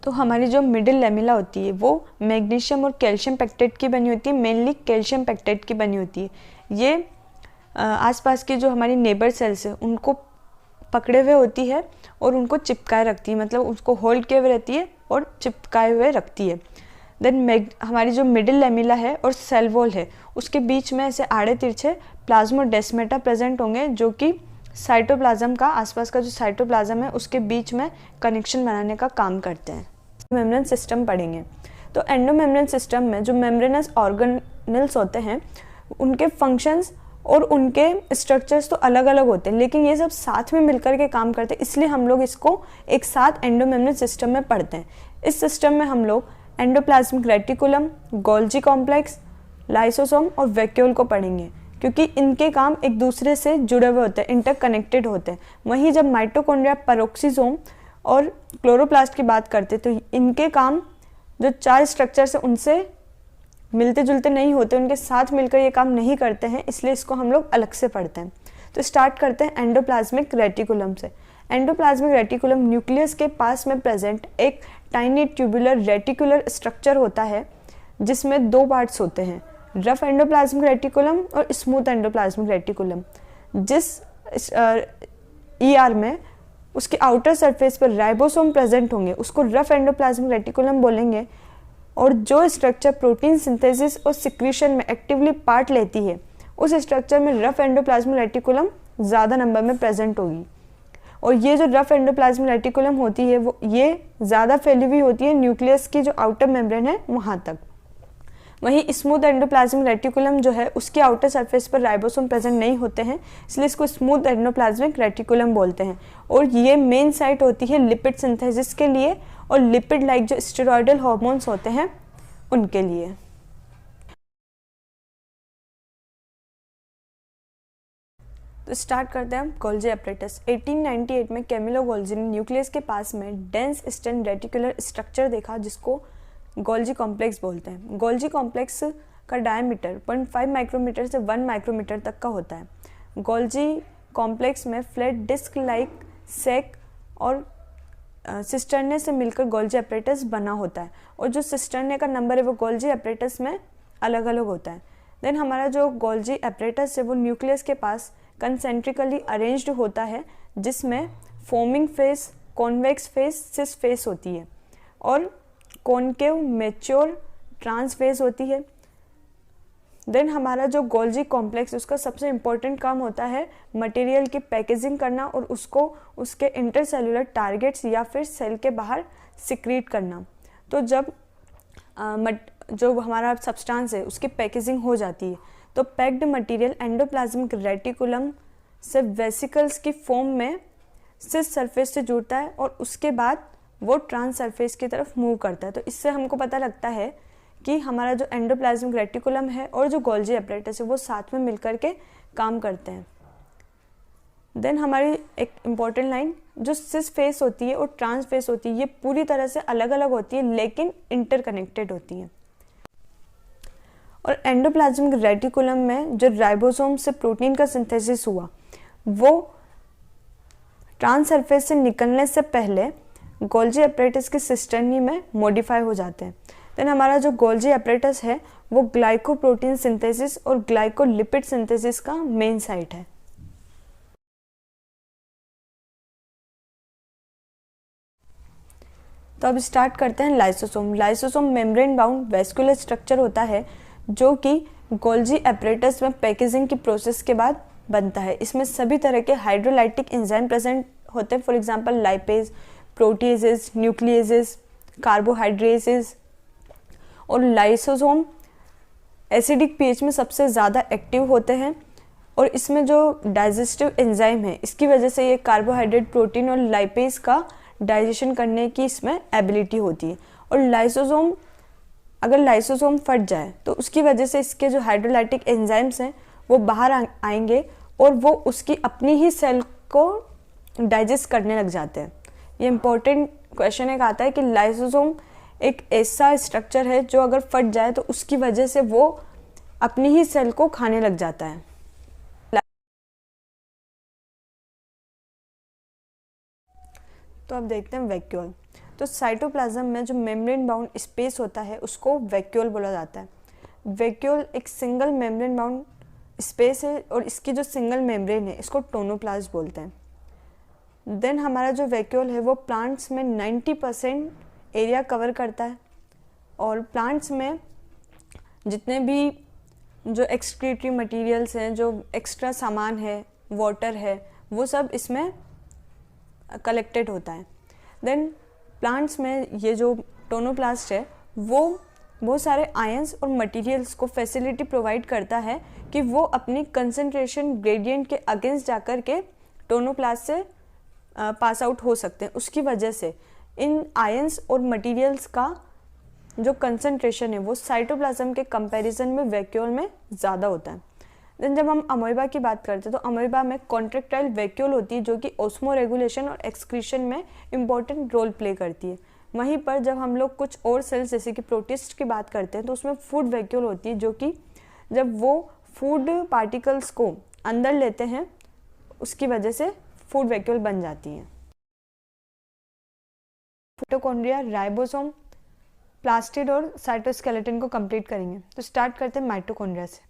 तो हमारी जो मिडिल लेमिला होती है वो मैग्नीशियम और कैल्शियम पेक्टेट की बनी होती है, मेनली कैल्शियम पेक्टेट की बनी होती है। ये आसपास की जो हमारी नेबर सेल्स है उनको पकड़े हुए होती है और उनको चिपकाए रखती है, मतलब उसको होल्ड किए हुए रहती है और चिपकाए हुए रखती है। देन हमारी जो मिडिल लेमिला है और सेल वॉल है उसके बीच में ऐसे आड़े तिरछे प्लाज्मोडेस्माटा प्रेजेंट होंगे, जो कि साइटोप्लाज्म का, आसपास का जो साइटोप्लाज्म है उसके बीच में कनेक्शन बनाने का काम करते हैं। मेम्ब्रेन सिस्टम पढ़ेंगे। तो एंडोमेम्ब्रेन सिस्टम में जो मेम्ब्रेनस ऑर्गेनेल्स होते हैं उनके फंक्शंस और उनके स्ट्रक्चर्स तो अलग अलग होते हैं, लेकिन ये सब साथ में मिलकर के काम करते हैं, इसलिए हम लोग इसको एक साथ एंडोमेम्ब्रेन सिस्टम में पढ़ते हैं। इस सिस्टम में हम लोग endoplasmic reticulum, Golgi complex, lysosome और वैक्यूल को पढ़ेंगे, क्योंकि इनके काम एक दूसरे से जुड़े हुए होते हैं, इंटरकनेक्टेड होते हैं। वहीं जब माइटोकॉन्ड्रिया, पेरोक्सिसोम और क्लोरोप्लास्ट की बात करते हैं तो इनके काम जो 4 स्ट्रक्चर्स हैं उनसे मिलते जुलते नहीं होते, उनके साथ मिलकर ये काम नहीं करते हैं, इसलिए इसको हम लोग अलग से पढ़ते हैं। तो स्टार्ट करते हैं एंडोप्लाज्मिक रेटिकुलम से। एंडोप्लाज्मिक रेटिकुलम न्यूक्लियस के पास में प्रेजेंट एक टाइनी ट्यूबुलर रेटिकुलर स्ट्रक्चर होता है जिसमें 2 पार्ट्स होते हैं, रफ एंडोप्लाज्मिक रेटिकुलम और स्मूथ एंडोप्लाज्मिक रेटिकुलम। जिस ER में उसके आउटर सरफेस पर राइबोसोम प्रेजेंट होंगे उसको रफ एंडोप्लाज्मिक रेटिकुलम बोलेंगे, और जो स्ट्रक्चर प्रोटीन सिंथेसिस और सिक्रीशन में एक्टिवली पार्ट लेती है उस स्ट्रक्चर में रफ एंडोप्लाज्मिक रेटिकुलम ज़्यादा नंबर में प्रेजेंट होगी। और ये जो रफ एंडोप्लाज्मिक रेटिकुलम होती है वो ये ज़्यादा फैली हुई होती है न्यूक्लियस की जो आउटर मेम्ब्रेन है वहाँ तक। वहीं स्मूथ एंडोप्लाज्मिक रेटिकुलम जो है उसके आउटर सरफेस पर राइबोसोम प्रेजेंट नहीं होते हैं, इसलिए इसको स्मूथ एंडोप्लाज्मिक रेटिकुलम बोलते हैं। और ये मेन साइट होती है लिपिड सिंथेसिस के लिए और लिपिड लाइक जो स्टेरॉयडल हार्मोन्स होते हैं उनके लिए। तो स्टार्ट करते हैं हम गोल्जी एपरेटस। 1898 में कैमिलो गोल्जी ने न्यूक्लियस के पास में डेंस स्टेन रेटिकुलर स्ट्रक्चर देखा जिसको गोल्जी कॉम्प्लेक्स बोलते हैं। गोल्जी कॉम्प्लेक्स का डायमीटर 0.5 माइक्रोमीटर से 1 माइक्रोमीटर तक का होता है। गोल्जी कॉम्प्लेक्स में फ्लैट डिस्क लाइक सेक और सिस्टर्ने से मिलकर गोल्जी एपरेटस बना होता है, और जो सिस्टर्ने का नंबर है वो गोल्जी एपरेटस में अलग अलग होता है। देन हमारा जो गोल्जी एपरेटस है वो न्यूक्लियस के पास कंसेंट्रिकली अरेंज्ड होता है, जिसमें forming face, convex face, cis face होती है, और कॉनकेव, मैच्योर, ट्रांस फेस होती है। देन हमारा जो गोल्जी कॉम्प्लेक्स उसका सबसे इम्पोर्टेंट काम होता है मटेरियल की पैकेजिंग करना और उसको उसके इंटरसेलुलर टारगेट्स या फिर सेल के बाहर सिक्रीट करना। तो जब जो हमारा सब्सटेंस है उसकी पैकेजिंग हो जाती है तो पैक्ड मटेरियल एंडोप्लाज्मिक रेटिकुलम से वेसिकल्स की फॉर्म में सिस सरफेस से जुड़ता है और उसके बाद वो ट्रांस सरफेस की तरफ मूव करता है। तो इससे हमको पता लगता है कि हमारा जो एंडोप्लाज्मिक रेटिकुलम है और जो गोल्जी एपरेटस है वो साथ में मिलकर के काम करते हैं। देन हमारी एक इम्पॉर्टेंट लाइन, जो सिस फेस होती है और ट्रांस फेस होती है ये पूरी तरह से अलग अलग होती है लेकिन इंटरकनेक्टेड होती हैं। और एंडोप्लाज्मिक रेटिकुलम में जो राइबोसोम से प्रोटीन का सिंथेसिस हुआ वो ट्रांस सरफेस से निकलने से पहले गोल्जी एपरेटस के सिस्टर्नी में मॉडिफाई हो जाते हैं। देन हमारा जो गोल्जी एपरेटस है वो ग्लाइकोप्रोटीन सिंथेसिस और ग्लाइकोलिपिड सिंथेसिस का मेन साइट है। तो अब स्टार्ट करते हैं lysosome. Lysosome membrane bound vascular structure होता है जो कि गोल्जी एपरेटस में पैकेजिंग की प्रोसेस के बाद बनता है। इसमें सभी तरह के हाइड्रोलाइटिक एंजाइम प्रेजेंट होते हैं, फॉर एग्जांपल लाइपेज, प्रोटीएजेस, न्यूक्लियेजेस, कार्बोहाइड्रेसेस। और लाइसोसोम एसिडिक पीएच में सबसे ज़्यादा एक्टिव होते हैं और इसमें जो डाइजेस्टिव एंजाइम है इसकी वजह से ये कार्बोहाइड्रेट, प्रोटीन और लाइपेज का डाइजेशन करने की इसमें एबिलिटी होती है। और लाइसोसोम, अगर लाइसोसोम फट जाए तो उसकी वजह से इसके जो हाइड्रोलाइटिक एंजाइम्स हैं वो बाहर आएंगे और वो उसकी अपनी ही सेल को डाइजेस्ट करने लग जाते हैं। ये इंपॉर्टेंट क्वेश्चन एक आता है कि लाइसोसोम एक ऐसा स्ट्रक्चर है जो अगर फट जाए तो उसकी वजह से वो अपनी ही सेल को खाने लग जाता है। तो अब देखते हैं वैक्यूल। तो साइटोप्लाज्म में जो मेम्ब्रेन बाउंड स्पेस होता है उसको वैक्यूल बोला जाता है। वैक्यूल एक सिंगल मेम्ब्रेन बाउंड स्पेस है और इसकी जो सिंगल मेम्ब्रेन है इसको टोनोप्लास्ट बोलते हैं। देन हमारा जो वैक्यूल है वो प्लांट्स में 90% एरिया कवर करता है और प्लांट्स में जितने भी जो एक्सक्रीटरी मटेरियल्स हैं, जो एक्स्ट्रा सामान है, वाटर है, वो सब इसमें कलेक्टेड होता है। देन प्लांट्स में ये जो टोनोप्लास्ट है वो बहुत सारे आयंस और मटेरियल्स को फैसिलिटी प्रोवाइड करता है कि वो अपनी कंसंट्रेशन ग्रेडियंट के अगेंस्ट जाकर के टोनोप्लास्ट से पास आउट हो सकते हैं। उसकी वजह से इन आयंस और मटेरियल्स का जो कंसंट्रेशन है वो साइटोप्लाज्म के कंपैरिजन में वैक्यूल में ज़्यादा होता है। देन जब हम अमोइबा की बात करते हैं तो अमोइबा में कॉन्ट्रैक्टाइल वैक्यूल होती है जो कि ऑस्मो रेगुलेशन और एक्सक्रीशन में इम्पॉर्टेंट रोल प्ले करती है। वहीं पर जब हम लोग कुछ और सेल्स जैसे कि प्रोटिस्ट की बात करते हैं तो उसमें फूड वैक्यूल होती है जो कि जब वो फूड पार्टिकल्स को अंदर लेते हैं उसकी वजह से फूड वैक्यूल बन जाती हैं। माइटोकॉन्ड्रिया, राइबोसोम, प्लास्टिड और साइटोस्केलेटन को कंप्लीट करेंगे। तो स्टार्ट करते हैं माइटोकॉन्ड्रिया से।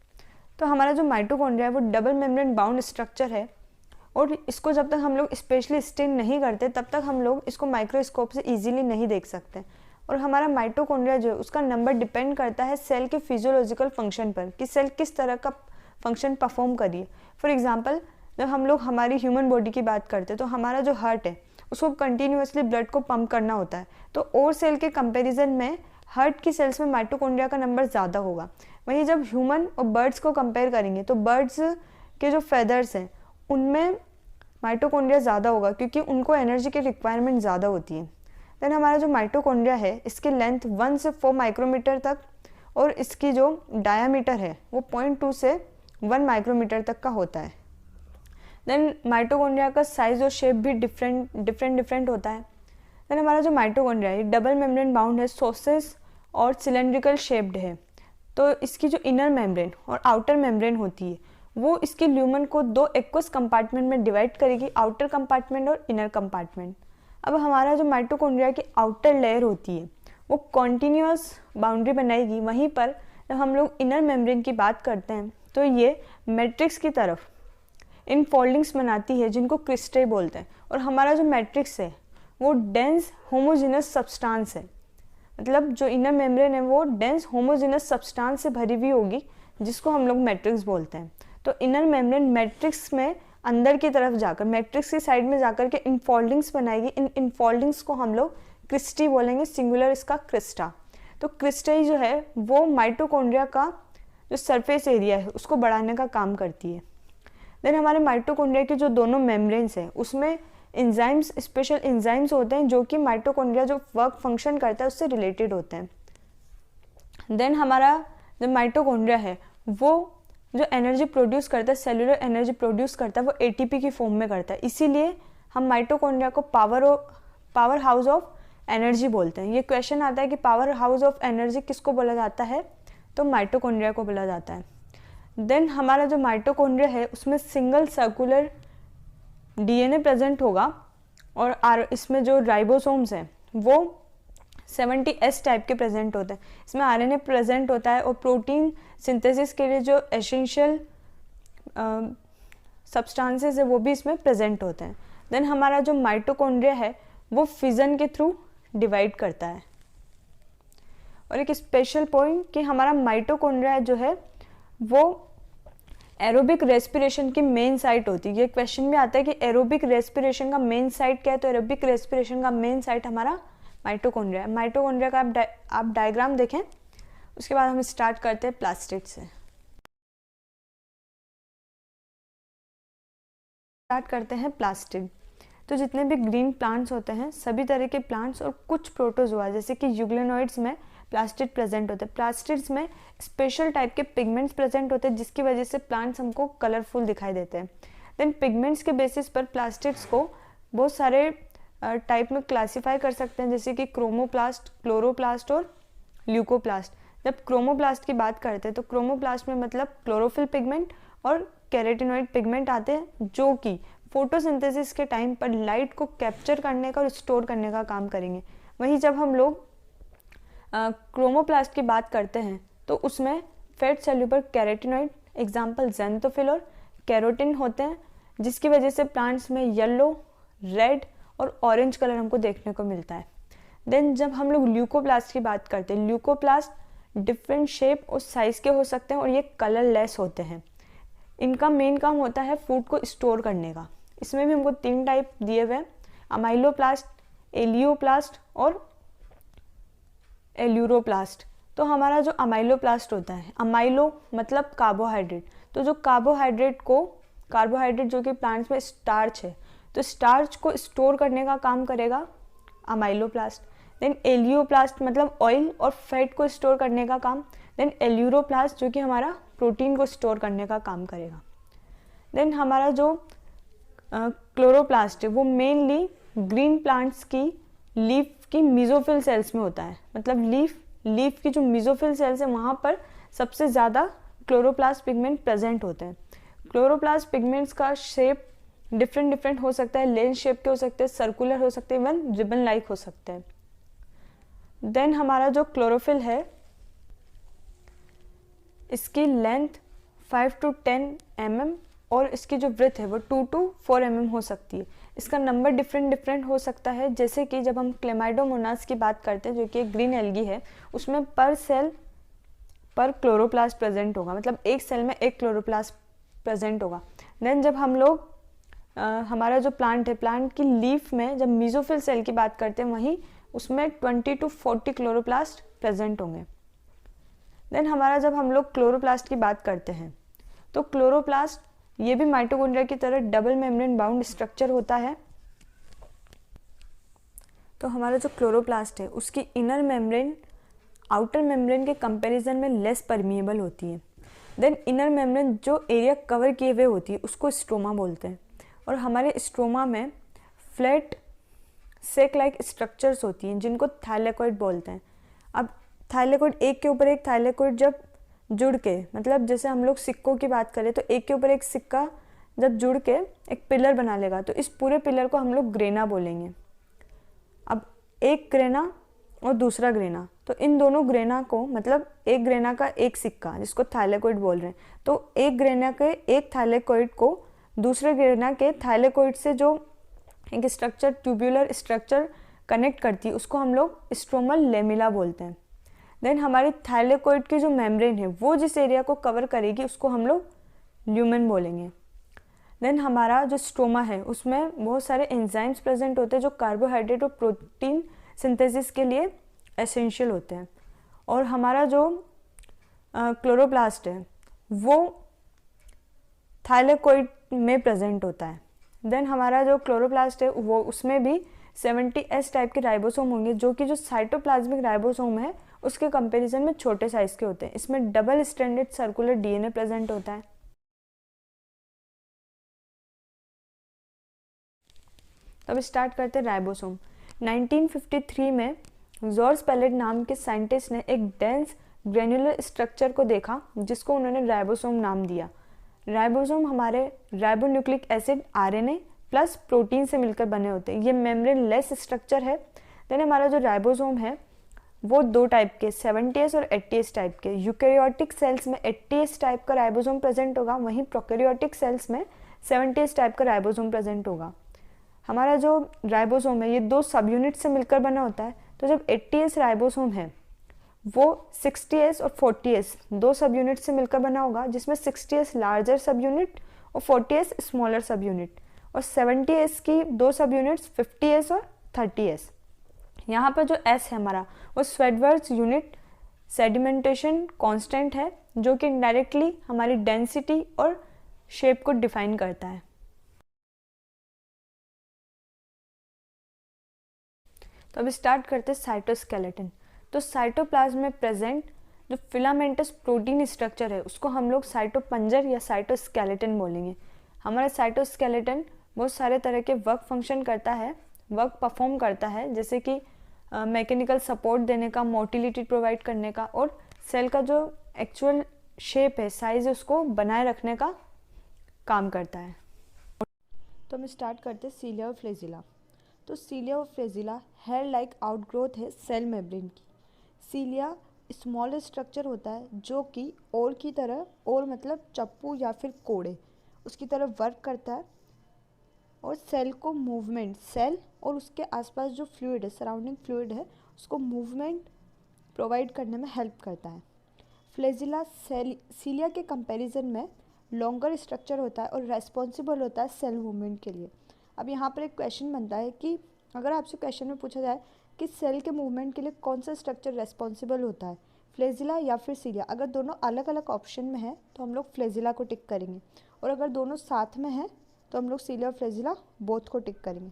तो हमारा जो माइटोकॉन्ड्रिया है वो डबल मेम्ब्रेन बाउंड स्ट्रक्चर है और इसको जब तक हम लोग स्पेशली स्टेन नहीं करते तब तक हम लोग इसको माइक्रोस्कोप से इजीली नहीं देख सकते। और हमारा माइटोकॉन्ड्रिया जो है उसका नंबर डिपेंड करता है सेल के फिजियोलॉजिकल फंक्शन पर कि सेल किस तरह का फंक्शन परफॉर्म करिए। फॉर एग्जांपल जब हम लोग हमारी ह्यूमन बॉडी की बात करते हैं तो हमारा जो हार्ट है उसको कंटिन्यूसली ब्लड को पंप करना होता है, तो और सेल के कंपेरिजन में हार्ट की सेल्स में माइटोकॉन्ड्रिया का नंबर ज़्यादा होगा। वहीं जब ह्यूमन और बर्ड्स को कंपेयर करेंगे तो बर्ड्स के जो फेदर्स हैं उनमें माइटोकॉन्ड्रिया ज़्यादा होगा क्योंकि उनको एनर्जी की रिक्वायरमेंट ज़्यादा होती है। देन हमारा जो माइटोकॉन्ड्रिया है इसकी लेंथ 1 से 4 माइक्रोमीटर तक और इसकी जो डायामीटर है वो 0.2 से 1 माइक्रोमीटर तक का होता है। देन माइटोकॉन्ड्रिया का साइज और शेप भी डिफरेंट होता है। देन हमारा जो माइटोकॉन्ड्रिया है डबल मेम्ब्रेन बाउंड है, सॉसेस और सिलेंड्रिकल शेप्ड है। तो इसकी जो इनर मेम्ब्रेन और आउटर मेम्ब्रेन होती है वो इसके ल्यूमन को 2 एक्वस कंपार्टमेंट में डिवाइड करेगी, आउटर कंपार्टमेंट और इनर कंपार्टमेंट। अब हमारा जो माइटोकॉन्ड्रिया की आउटर लेयर होती है वो कॉन्टिन्यूस बाउंड्री बनाएगी। वहीं पर जब हम लोग इनर मेम्ब्रेन की बात करते हैं तो ये मैट्रिक्स की तरफ इन फोल्डिंग्स बनाती है जिनको क्रिस्टे बोलते हैं। और हमारा जो मैट्रिक्स है वो डेंस होमोजेनस सब्सटेंस है, मतलब जो इनर मेम्ब्रेन है वो डेंस होमोजेनस सब्सटेंस से भरी हुई होगी जिसको हम लोग मैट्रिक्स बोलते हैं। तो इनर मेम्ब्रेन मैट्रिक्स में अंदर की तरफ जाकर मैट्रिक्स की साइड में जाकर के इनफोल्डिंग्स बनाएगी। इन इनफोल्डिंग्स को हम लोग क्रिस्टी बोलेंगे, सिंगुलर इसका क्रिस्टा। तो क्रिस्टाई जो है वो माइटोकॉन्ड्रिया का जो सरफेस एरिया है उसको बढ़ाने का काम करती है। देन हमारे माइटोकॉन्ड्रिया के जो दोनों मेम्ब्रेन्स हैं उसमें एंजाइम्स, स्पेशल एंजाइम्स होते हैं जो कि माइटोकॉन्ड्रिया जो वर्क फंक्शन करता है उससे रिलेटेड होते हैं। देन हमारा जो माइटोकॉन्ड्रिया है वो जो एनर्जी प्रोड्यूस करता है, सेलुलर एनर्जी प्रोड्यूस करता है, वो एटीपी की फॉर्म में करता है। इसीलिए हम माइटोकॉन्ड्रिया को पावर हाउस ऑफ एनर्जी बोलते हैं। ये क्वेश्चन आता है कि पावर हाउस ऑफ एनर्जी किसको बोला जाता है, तो माइटोकॉन्ड्रिया को बोला जाता है। देन हमारा जो माइटोकॉन्ड्रिया है उसमें सिंगल सर्कुलर डीएनए प्रेजेंट होगा और इसमें जो राइबोसोम्स हैं वो 70S टाइप के प्रेजेंट होते हैं। इसमें आरएनए प्रेजेंट होता है और प्रोटीन सिंथेसिस के लिए जो एसेंशियल सब्सटेंसेस है वो भी इसमें प्रेजेंट होते हैं। देन हमारा जो माइटोकॉन्ड्रिया है वो फिजन के थ्रू डिवाइड करता है। और एक स्पेशल पॉइंट कि हमारा माइटोकॉन्ड्रिया जो है वो एरोबिक रेस्पिरेशन की मेन साइट होती है। ये क्वेश्चन भी आता है कि एरोबिक रेस्पिरेशन का मेन साइट क्या है, तो एरोबिक रेस्पिरेशन का मेन साइट हमारा माइटोकॉन्ड्रिया है। माइटोकॉन्ड्रिया का आप डायग्राम देखें, उसके बाद हम स्टार्ट करते हैं प्लास्टिड से। स्टार्ट करते हैं प्लास्टिड। तो जितने भी ग्रीन प्लांट्स होते हैं, सभी तरह के प्लांट्स और कुछ प्रोटोजोआ जैसे कि यूग्लिनोइड्स में प्लास्टिड प्रेजेंट होते हैं। प्लास्टिड्स में स्पेशल टाइप के पिगमेंट्स प्रेजेंट होते हैं जिसकी वजह से प्लांट्स हमको कलरफुल दिखाई देते हैं। देन पिगमेंट्स के बेसिस पर प्लास्टिड्स को बहुत सारे टाइप में क्लासीफाई कर सकते हैं, जैसे कि क्रोमोप्लास्ट, क्लोरोप्लास्ट और ल्यूकोप्लास्ट। जब क्रोमोप्लास्ट की बात करते हैं तो क्रोमोप्लास्ट में मतलब क्लोरोफिल पिगमेंट और कैरोटिनॉइड पिगमेंट आते हैं जो कि फोटोसिंथेसिस के टाइम पर लाइट को कैप्चर करने का और स्टोर करने का काम करेंगे। वहीं जब हम लोग क्रोमोप्लास्ट की बात करते हैं तो उसमें fat cellular carotenoid example xanthophyll और कैरोटिन होते हैं, जिसकी वजह से प्लांट्स में येलो, रेड और ऑरेंज कलर हमको देखने को मिलता है। देन जब हम लोग ल्यूकोप्लास्ट की बात करते हैं, ल्यूकोप्लास्ट डिफरेंट शेप और साइज़ के हो सकते हैं और ये कलरलेस होते हैं। इनका मेन काम होता है फूड को स्टोर करने का। इसमें भी हमको 3 टाइप दिए हुए हैं, अमाइलोप्लास्ट, एलियोप्लास्ट और एल्यूरोप्लास्ट। तो हमारा जो अमाइलोप्लास्ट होता है, अमाइलो मतलब कार्बोहाइड्रेट, तो जो कार्बोहाइड्रेट जो कि प्लांट्स में स्टार्च है, तो स्टार्च को स्टोर करने का काम करेगा अमाइलोप्लास्ट। देन एलियोप्लास्ट मतलब ऑयल और फैट को स्टोर करने का काम। देन एल्यूरोप्लास्ट जो कि हमारा प्रोटीन को स्टोर करने का काम करेगा। देन हमारा जो क्लोरोप्लास्ट है वो मेनली ग्रीन प्लांट्स की लीफ की मीजोफिल सेल्स में होता है। मतलब लीफ की जो मीजोफिल सेल्स है वहाँ पर सबसे ज़्यादा क्लोरोप्लास्ट पिगमेंट प्रेजेंट होते हैं। क्लोरोप्लास्ट पिगमेंट्स का शेप डिफरेंट हो सकता है, लेंस शेप के हो सकते हैं, सर्कुलर हो सकते हैं, इवन रिबन लाइक हो सकते हैं। देन हमारा जो क्लोरोफिल है इसकी लेंथ 5 to 10 mm और इसकी जो ब्रेथ है वो 2 to 4 mm हो सकती है। इसका नंबर डिफरेंट हो सकता है, जैसे कि जब हम क्लेमाइडोमोनास की बात करते हैं जो कि एक ग्रीन एल्गी है, उसमें पर सेल पर क्लोरोप्लास्ट प्रेजेंट होगा, मतलब एक सेल में एक क्लोरोप्लास्ट प्रेजेंट होगा। देन जब हम लोग हमारा जो प्लांट है, प्लांट की लीफ में जब मीजोफिल सेल की बात करते हैं वहीं उसमें 20 to 40 क्लोरोप्लास्ट प्रेजेंट होंगे। देन हमारा जब हम लोग क्लोरोप्लास्ट की बात करते हैं तो क्लोरोप्लास्ट ये भी माइटोकॉन्ड्रिया की तरह डबल मेम्ब्रेन बाउंड स्ट्रक्चर होता है। तो हमारा जो क्लोरोप्लास्ट है उसकी इनर मेम्ब्रेन आउटर मेम्ब्रेन के कंपैरिजन में लेस परमिएबल होती है। देन इनर मेम्ब्रेन जो एरिया कवर किए हुए होती है उसको स्ट्रोमा बोलते हैं। और हमारे स्ट्रोमा में फ्लैट सेक लाइक स्ट्रक्चर्स होती हैं जिनको थाइलेकोइड बोलते हैं। अब थाइलेकोइड एक के ऊपर एक थाइलेकोइड जब जुड़ के, मतलब जैसे हम लोग सिक्कों की बात करें तो एक के ऊपर एक सिक्का जब जुड़ के एक पिलर बना लेगा तो इस पूरे पिलर को हम लोग ग्रेना बोलेंगे। अब एक ग्रेना और दूसरा ग्रेना, तो इन दोनों ग्रेना को मतलब एक ग्रेना का एक सिक्का जिसको थाइलेकोइड बोल रहे हैं, तो एक ग्रेना के एक थाइलेकोइड को दूसरे ग्रेना के थाइलेकोइड से जो एक स्ट्रक्चर ट्यूब्यूलर स्ट्रक्चर कनेक्ट करती है उसको हम लोग स्ट्रोमल लेमिला बोलते हैं। देन हमारी थाइलेकोइड की जो मेम्ब्रेन है वो जिस एरिया को कवर करेगी उसको हम लोग ल्यूमेन बोलेंगे। देन हमारा जो स्ट्रोमा है उसमें बहुत सारे एंजाइम्स प्रेजेंट होते हैं जो कार्बोहाइड्रेट और प्रोटीन सिंथेसिस के लिए एसेंशियल होते हैं। और हमारा जो क्लोरोप्लास्ट है वो थाइलेकोइड में प्रेजेंट होता है। देन हमारा जो क्लोरोप्लास्ट है वो उसमें भी 70S टाइप के राइबोसोम होंगे जो कि जो साइटोप्लाज्मिक राइबोसोम है उसके कंपैरिजन में छोटे साइज के होते हैं। इसमें double stranded circular DNA present होता है। तो अब स्टार्ट करते हैं राइबोसोम। 1953 में जॉर्ज पेलेट नाम के साइंटिस्ट ने एक डेंस ग्रेन्युलर स्ट्रक्चर को देखा जिसको उन्होंने राइबोसोम नाम दिया। राइबोसोम हमारे ribonucleic acid RNA plus protein से मिलकर बने होते हैं। ये मेम्ब्रेन लेस स्ट्रक्चर है। देन हमारा जो राइबोसोम है वो दो टाइप के 70S और 80S टाइप के। यूकैरियोटिक सेल्स में 80S टाइप का राइबोसोम प्रेजेंट होगा, वहीं प्रोकैरियोटिक सेल्स में 70S टाइप का राइबोसोम प्रेजेंट होगा। हमारा जो राइबोसोम है ये दो सब यूनिट से मिलकर बना होता है। तो जब 80S राइबोसोम है वो 60S और 40S दो सब यूनिट से मिलकर बना होगा, जिसमें 60S लार्जर सब यूनिट और 40S स्मॉलर सब यूनिट, और 70S की दो सब यूनिट्स 50S और 30S। यहाँ पर जो S है हमारा वो स्वेडवर्थ यूनिट सेडिमेंटेशन कांस्टेंट है, जो कि इनडायरेक्टली हमारी डेंसिटी और शेप को डिफाइन करता है। तो अब स्टार्ट करते हैं साइटोस्केलेटन। तो साइटोप्लाज्म में प्रेजेंट जो फिलामेंटस प्रोटीन स्ट्रक्चर है उसको हम लोग साइटोपंजर या साइटोस्केलेटन बोलेंगे। हमारा साइटोस्केलेटन बहुत सारे तरह के वर्क फंक्शन करता है, वर्क परफॉर्म करता है, जैसे कि मैकेनिकल सपोर्ट देने का, मोटिलिटी प्रोवाइड करने का, और सेल का जो एक्चुअल शेप है, साइज है, उसको बनाए रखने का काम करता है। तो हम स्टार्ट करते हैं सीलिया और फ्लेजिला। तो सीलिया और फ्लेजिला हेयर लाइक आउटग्रोथ है सेल मेम्ब्रेन की। सीलिया स्मॉल स्ट्रक्चर होता है जो कि ओर की तरह, ओर मतलब चप्पू या फिर कोड़े, उसकी तरह वर्क करता है और सेल को मूवमेंट, सेल और उसके आसपास जो फ्लूइड है, सराउंडिंग फ्लूइड है, उसको मूवमेंट प्रोवाइड करने में हेल्प करता है। फ्लेजिला सीलिया के कंपैरिजन में लॉन्गर स्ट्रक्चर होता है और रेस्पॉन्सिबल होता है सेल मूवमेंट के लिए। अब यहाँ पर एक क्वेश्चन बनता है कि अगर आपसे क्वेश्चन में पूछा जाए कि सेल के मूवमेंट के लिए कौन सा स्ट्रक्चर रेस्पॉन्सिबल होता है, फ्लेजिला या फिर सीलिया, अगर दोनों अलग अलग ऑप्शन में है तो हम लोग फ्लेजिला को टिक करेंगे, और अगर दोनों साथ में है तो हम लोग सीलिया और फ्लेजिला बोथ को टिक करेंगे।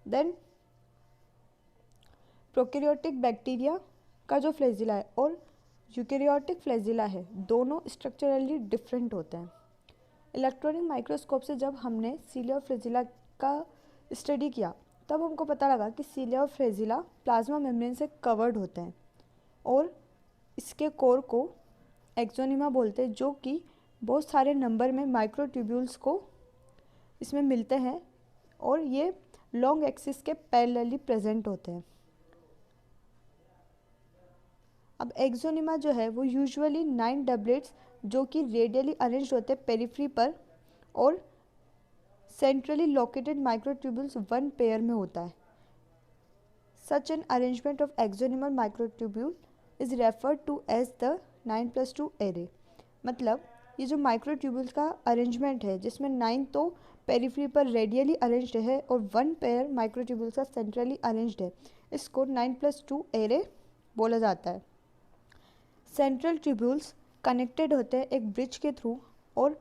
देन प्रोकैरियोटिक बैक्टीरिया का जो फ्लेजिला है और यूकैरियोटिक फ्लेजिला है, दोनों स्ट्रक्चरली डिफरेंट होते हैं। इलेक्ट्रॉनिक माइक्रोस्कोप से जब हमने सीलिया और फ्लेजिला का स्टडी किया तब हमको पता लगा कि सीलिया और फ्लेजिला प्लाज्मा मेम्ब्रेन से कवर्ड होते हैं और इसके कोर को एक्सोनिमा बोलते हैं, जो कि बहुत सारे नंबर में माइक्रोट्यूब्यूल्स को इसमें मिलते हैं और ये लॉन्ग एक्सिस के पैरेलली प्रेजेंट होते हैं। अब एक्सोनिमा जो है वो यूजुअली 9 डबलेट्स जो कि रेडियली अरेंज्ड होते हैं पेरिफ्री पर, और सेंट्रली लोकेटेड माइक्रोट्यूब्यूल्स 1 पेयर में होता है। Such an arrangement of axonemal microtubule is referred to as the 9+2 array. मतलब ये जो माइक्रोट्यूब्यूल्स का अरेंजमेंट है जिसमें 9 तो पेरिफ्री पर रेडियली अरेंज्ड है और 1 पेयर माइक्रोट्यूब्यूल्स का सेंट्रली अरेंज्ड है, इसको 9+2 एरे बोला जाता है। सेंट्रल ट्यूब्यूल्स कनेक्टेड होते हैं एक ब्रिज के थ्रू और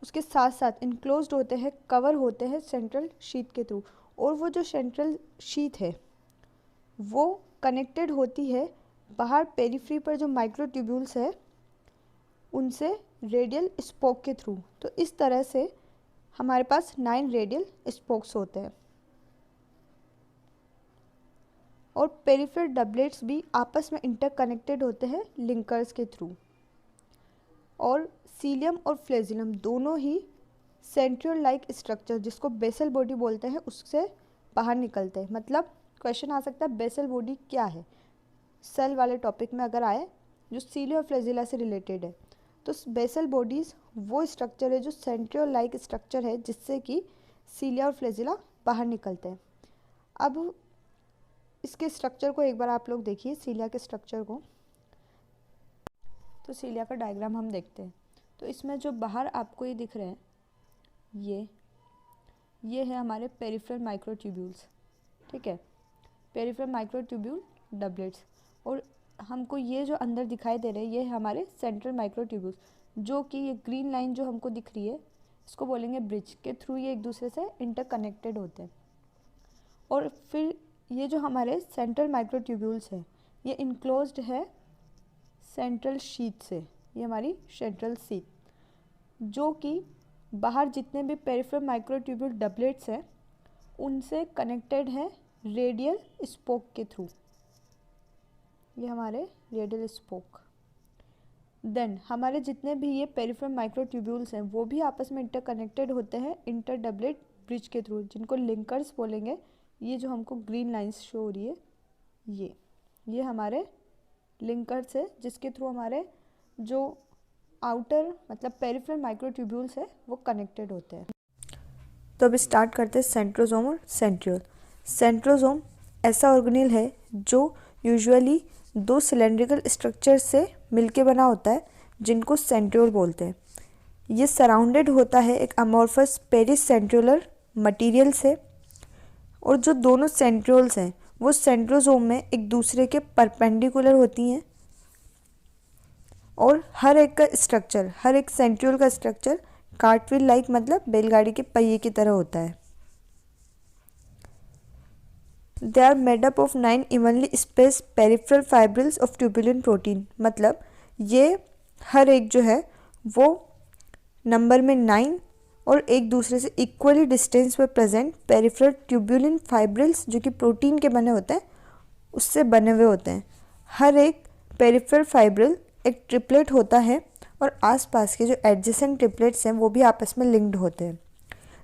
उसके साथ साथ इनक्लोज्ड होते हैं, कवर होते हैं सेंट्रल शीथ के थ्रू, और वो जो सेंट्रल शीथ है वो कनेक्टेड होती है बाहर पेरिफ्री पर जो माइक्रोट्यूब्यूल्स है उनसे रेडियल स्पोक के थ्रू। तो इस तरह से हमारे पास 9 रेडियल स्पोक्स होते हैं और पेरिफेरल डबलेट्स भी आपस में इंटरकनेक्टेड होते हैं लिंकर्स के थ्रू। और सीलियम और फ्लेजिलम दोनों ही सेंट्रियोल लाइक स्ट्रक्चर जिसको बेसल बॉडी बोलते हैं उससे बाहर निकलते हैं। मतलब क्वेश्चन आ सकता है बेसल बॉडी क्या है, सेल वाले टॉपिक में अगर आए जो सीलिया और फ्लेजिला से रिलेटेड है, तो बेसल बॉडीज़ वो स्ट्रक्चर है जो सेंट्रियोल लाइक स्ट्रक्चर है जिससे कि सीलिया और फ्लेजिला बाहर निकलते हैं। अब इसके स्ट्रक्चर को एक बार आप लोग देखिए, सीलिया के स्ट्रक्चर को। तो सीलिया का डायग्राम हम देखते हैं। तो इसमें जो बाहर आपको ये दिख रहे हैं ये है हमारे पेरिफेरल माइक्रोट्यूब्यूल्स, ठीक है, पेरिफेरल माइक्रोट्यूब्यूल डबलेट्स, और हमको ये जो अंदर दिखाई दे रहे हैं ये है हमारे सेंट्रल माइक्रोट्यूब्यूल्स, जो कि ये ग्रीन लाइन जो हमको दिख रही है इसको बोलेंगे ब्रिज के थ्रू ये एक दूसरे से इंटरकनेक्टेड होते हैं। और फिर ये जो हमारे सेंट्रल माइक्रोट्यूब्यूल्स हैं ये इनक्लोज्ड है सेंट्रल शीथ से, ये हमारी सेंट्रल शीथ, जो कि बाहर जितने भी पेरिफेरल माइक्रोट्यूब्यूल डबलेट्स हैं उनसे कनेक्टेड है रेडियल स्पोक के थ्रू। ये हमारे रेडियल स्पोक। देन हमारे जितने भी ये पेरिफेरल माइक्रोट्यूब्यूल्स हैं वो भी आपस में इंटरकनेक्टेड होते हैं इंटर डबलेट ब्रिज के थ्रू, जिनको लिंकर्स बोलेंगे। ये जो हमको ग्रीन लाइंस शो हो रही है ये हमारे लिंकर्स है, जिसके थ्रू हमारे जो आउटर मतलब पेरिफेरल माइक्रोट्यूब्यूल्स है वो कनेक्टेड होते हैं। तो अब स्टार्ट करते हैं सेंट्रोसोम और सेंट्रियोल। सेंट्रोसोम ऐसा ऑर्गेनेल है जो यूजुअली 2 सिलेंड्रिकल स्ट्रक्चर से मिलके बना होता है, जिनको सेंट्रियोल बोलते हैं। ये सराउंडेड होता है एक अमॉर्फस पेरिस सेंट्रियोलर मटेरियल से, और जो दोनों सेंट्रियोल्स हैं वो सेंट्रोसोम में एक दूसरे के परपेंडिकुलर होती हैं, और हर एक सेंट्रियोल का स्ट्रक्चर कार्टविल लाइक मतलब बैलगाड़ी के पहिए की तरह होता है। They are made up of 9 evenly space peripheral fibrils of tubulin protein, मतलब ये हर एक जो है वो नंबर में 9 और एक दूसरे से इक्वली डिस्टेंस पर प्रेजेंट पेरिफेरल ट्यूबुलिन फाइब्रिल्स जो कि प्रोटीन के बने होते हैं उससे बने हुए होते हैं। हर एक पेरिफेरल फाइब्रिल एक ट्रिपलेट होता है और आसपास के जो एडजेसेंट ट्रिपलेट्स हैं वो भी आपस में लिंक्ड होते हैं।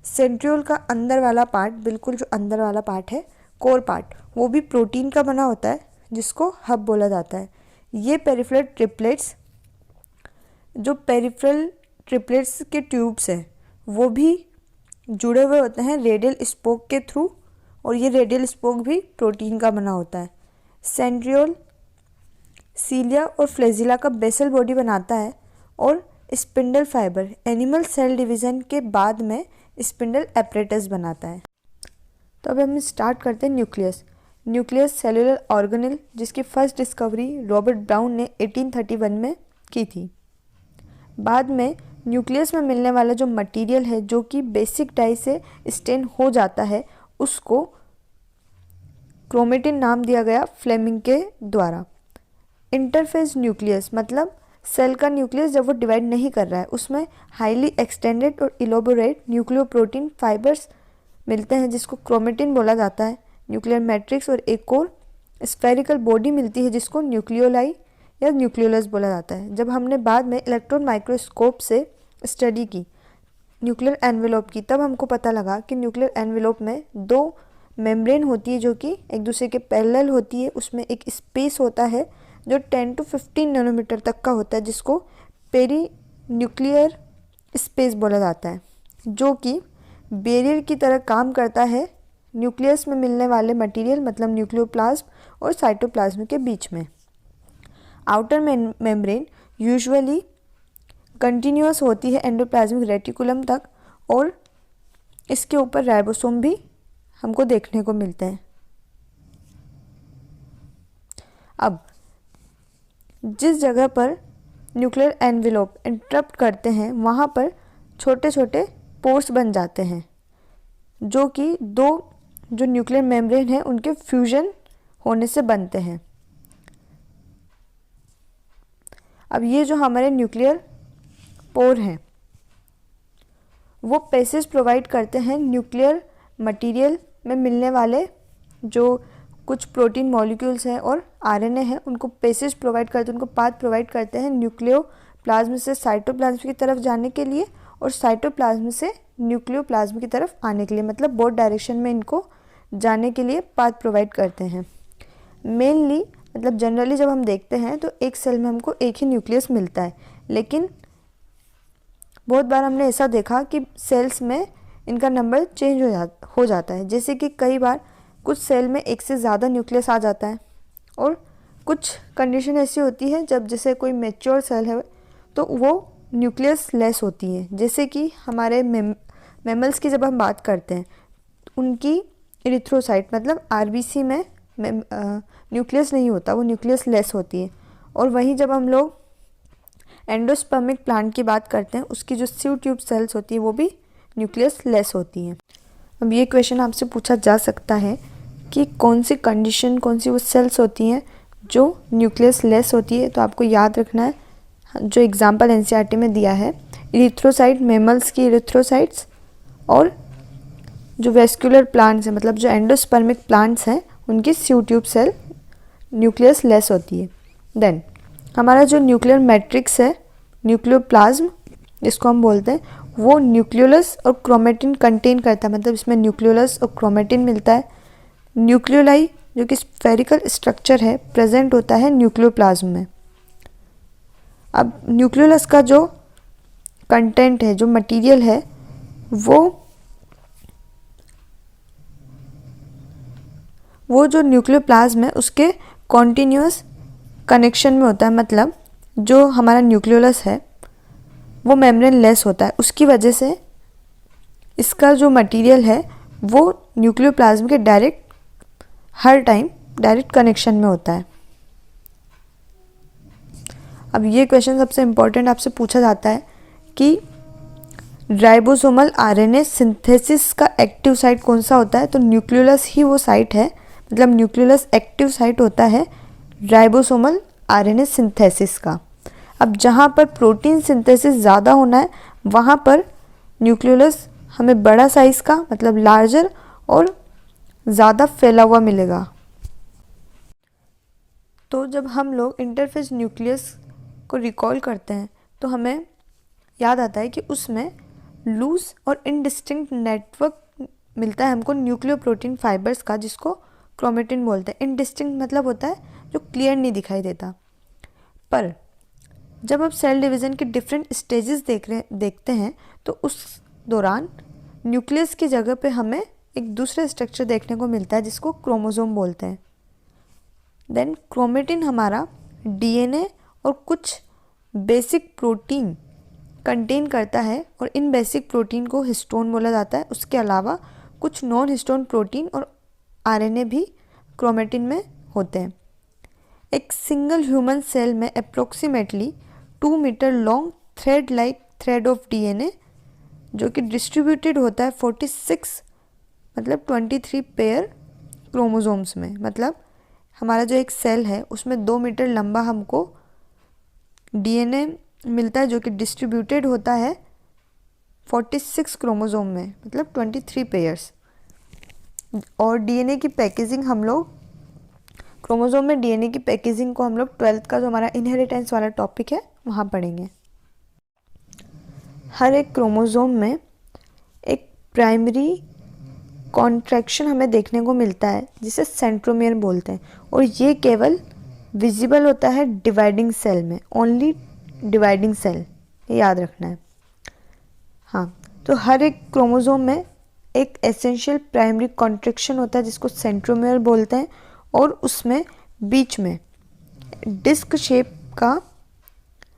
सेंट्रियोल का अंदर वाला पार्ट, बिल्कुल जो अंदर वाला पार्ट है कोर पार्ट, वो भी प्रोटीन का बना होता है जिसको हब बोला जाता है। ये पेरिफेरल ट्रिपलेट्स, जो पेरिफेरल ट्रिपलेट्स के ट्यूब्स हैं वो भी जुड़े हुए होते हैं रेडियल स्पोक के थ्रू, और ये रेडियल स्पोक भी प्रोटीन का बना होता है। सेंट्रियोल सीलिया और फ्लैजिला का बेसल बॉडी बनाता है, और spindle fibre animal cell division के बाद में स्पिंडल एपरेटस बनाता है। तो अब हम स्टार्ट करते हैं न्यूक्लियस सेलुलर ऑर्गेनेल, जिसकी फर्स्ट डिस्कवरी रॉबर्ट ब्राउन ने 1831 में की थी। बाद में न्यूक्लियस में मिलने वाला जो मटेरियल है जो कि बेसिक डाई से स्टेन हो जाता है उसको क्रोमेटिन नाम दिया गया फ्लेमिंग के द्वारा। इंटरफेज न्यूक्लियस मतलब सेल का न्यूक्लियस जब वो डिवाइड नहीं कर रहा है उसमें हाईली एक्सटेंडेड और इलोबोरेट न्यूक्लियोप्रोटीन फाइबर्स मिलते हैं जिसको क्रोमेटिन बोला जाता है। न्यूक्लियर मैट्रिक्स और एक और स्फेरिकल बॉडी मिलती है जिसको न्यूक्लियोलाई या न्यूक्लियोलस बोला जाता है। जब हमने बाद में इलेक्ट्रॉन माइक्रोस्कोप से स्टडी की न्यूक्लियर एनवेलोप की, तब हमको पता लगा कि न्यूक्लियर एनवेलोप में 2 मेम्ब्रेन होती है जो कि एक दूसरे के पैरेलल होती है। उसमें एक स्पेस होता है जो 10 to 15 नैनोमीटर तक का होता है जिसको पेरी न्यूक्लियर स्पेस बोला जाता है, जो कि बैरियर की तरह काम करता है न्यूक्लियस में मिलने वाले मटेरियल मतलब न्यूक्लियोप्लाज्म और साइटोप्लाज्म के बीच में। आउटर मेम्ब्रेन यूजुअली कंटिन्यूअस होती है एंडोप्लाज्मिक रेटिकुलम तक, और इसके ऊपर राइबोसोम भी हमको देखने को मिलते हैं। अब जिस जगह पर न्यूक्लियर एनवेलोप इंटरप्ट करते हैं वहाँ पर छोटे छोटे पोर्स बन जाते हैं जो कि 2 जो न्यूक्लियर मेम्ब्रेन है उनके फ्यूजन होने से बनते हैं। अब ये जो हमारे न्यूक्लियर पोर हैं वो पैसेज प्रोवाइड करते हैं न्यूक्लियर मटेरियल में मिलने वाले जो कुछ प्रोटीन मॉलिक्यूल्स हैं और आरएनए हैं, उनको पैसेज प्रोवाइड करते हैं, उनको पाथ प्रोवाइड करते हैं न्यूक्लियोप्लाज्म से साइटोप्लाज्म की तरफ जाने के लिए और साइटोप्लाज्म से न्यूक्लियोप्लाज्म की तरफ आने के लिए, मतलब बोथ डायरेक्शन में इनको जाने के लिए पाथ प्रोवाइड करते हैं। मेनली मतलब जनरली जब हम देखते हैं तो एक सेल में हमको एक ही न्यूक्लियस मिलता है, लेकिन बहुत बार हमने ऐसा देखा कि सेल्स में इनका नंबर चेंज हो जाता है। जैसे कि कई बार कुछ सेल में एक से ज़्यादा न्यूक्लियस आ जाता है, और कुछ कंडीशन ऐसी होती है जब जैसे कोई मैच्योर सेल है तो वो न्यूक्लियस लेस होती है। जैसे कि हमारे मैमल्स की जब हम बात करते हैं उनकी इरिथ्रोसाइट मतलब आरबीसी में न्यूक्लियस नहीं होता, वो न्यूक्लियस लेस होती है। और वहीं जब हम लोग एंडोस्पर्मिक प्लांट की बात करते हैं उसकी जो सिव ट्यूब सेल्स होती है वो भी न्यूक्लियस लेस होती हैं। अब ये क्वेश्चन आपसे पूछा जा सकता है कि कौन सी कंडीशन, कौन सी वो सेल्स होती हैं जो न्यूक्लियस लेस होती है, तो आपको याद रखना है जो एग्जाम्पल एनसीईआरटी में दिया है, इरिथ्रोसाइट, मेमल्स की इरिथ्रोसाइट्स, और जो वेस्कुलर प्लांट्स हैं मतलब जो एंडोस्पर्मिक प्लांट्स हैं उनकी स्यू ट्यूब सेल न्यूक्लियस लेस होती है। देन हमारा जो न्यूक्लियर मैट्रिक्स है, न्यूक्लियोप्लाज्म जिसको हम बोलते हैं, वो न्यूक्लियोलस और क्रोमेटिन कंटेन करता है, मतलब इसमें न्यूक्लियोलस और क्रोमेटिन मिलता है। न्यूक्लियोलाई जो कि स्फेरिकल स्ट्रक्चर है प्रेजेंट होता है न्यूक्लियोप्लाज्म में। अब न्यूक्लियोलस का जो कंटेंट है, जो मटेरियल है, वो जो न्यूक्लियोप्लाज्म है उसके कॉन्टिन्यूअस कनेक्शन में होता है, मतलब जो हमारा न्यूक्लियोलस है वो मेम्ब्रेन लेस होता है, उसकी वजह से इसका जो मटेरियल है वो न्यूक्लियोप्लाज्म के हर टाइम डायरेक्ट कनेक्शन में होता है। अब ये क्वेश्चन सबसे इम्पोर्टेंट आपसे पूछा जाता है कि राइबोसोमल आरएनए सिंथेसिस का एक्टिव साइट कौन सा होता है, तो न्यूक्लियोलस ही वो साइट है, मतलब न्यूक्लियोलस एक्टिव साइट होता है राइबोसोमल आरएनए सिंथेसिस का। अब जहाँ पर प्रोटीन सिंथेसिस ज़्यादा होना है वहाँ पर न्यूक्लियोलस हमें बड़ा साइज़ का, मतलब लार्जर और ज़्यादा फैला हुआ मिलेगा। तो जब हम लोग इंटरफेस न्यूक्लियस को रिकॉल करते हैं तो हमें याद आता है कि उसमें लूज और इनडिस्टिंक्ट नेटवर्क मिलता है हमको न्यूक्लियोप्रोटीन फाइबर्स का, जिसको क्रोमेटिन बोलते हैं। इनडिस्टिंक्ट मतलब होता है जो क्लियर नहीं दिखाई देता। पर जब आप सेल डिवीज़न के डिफरेंट स्टेजेस देखते हैं तो उस दौरान न्यूक्लियस की जगह पे हमें एक दूसरा स्ट्रक्चर देखने को मिलता है जिसको क्रोमोसोम बोलते हैं। देन क्रोमेटिन हमारा डीएनए और कुछ बेसिक प्रोटीन कंटेन करता है, और इन बेसिक प्रोटीन को हिस्टोन बोला जाता है। उसके अलावा कुछ नॉन हिस्टोन प्रोटीन और आरएनए भी क्रोमेटिन में होते हैं। एक सिंगल ह्यूमन सेल में approximately 2 metre long thread like thread of DNA जो कि डिस्ट्रीब्यूटेड होता है 46 मतलब 23 पेयर क्रोमोसोम्स में। मतलब हमारा जो एक सेल है उसमें 2 मीटर लंबा हमको डीएनए मिलता है जो कि डिस्ट्रीब्यूटेड होता है 46 क्रोमोसोम में, मतलब 23 पेयर्स। और डीएनए की पैकेजिंग हम लोग क्रोमोसोम में डीएनए की पैकेजिंग को हम लोग 12th का जो हमारा इनहेरिटेंस वाला टॉपिक है वहाँ पढ़ेंगे। हर एक क्रोमोसोम में एक प्राइमरी कॉन्ट्रैक्शन हमें देखने को मिलता है जिसे सेंट्रोमियर बोलते हैं, और ये केवल विजिबल होता है डिवाइडिंग सेल में, ओनली डिवाइडिंग सेल, ये याद रखना है। हाँ, तो हर एक क्रोमोसोम में एक एसेंशियल प्राइमरी कॉन्ट्रैक्शन होता है जिसको सेंट्रोमियर बोलते हैं, और उसमें बीच में डिस्क शेप का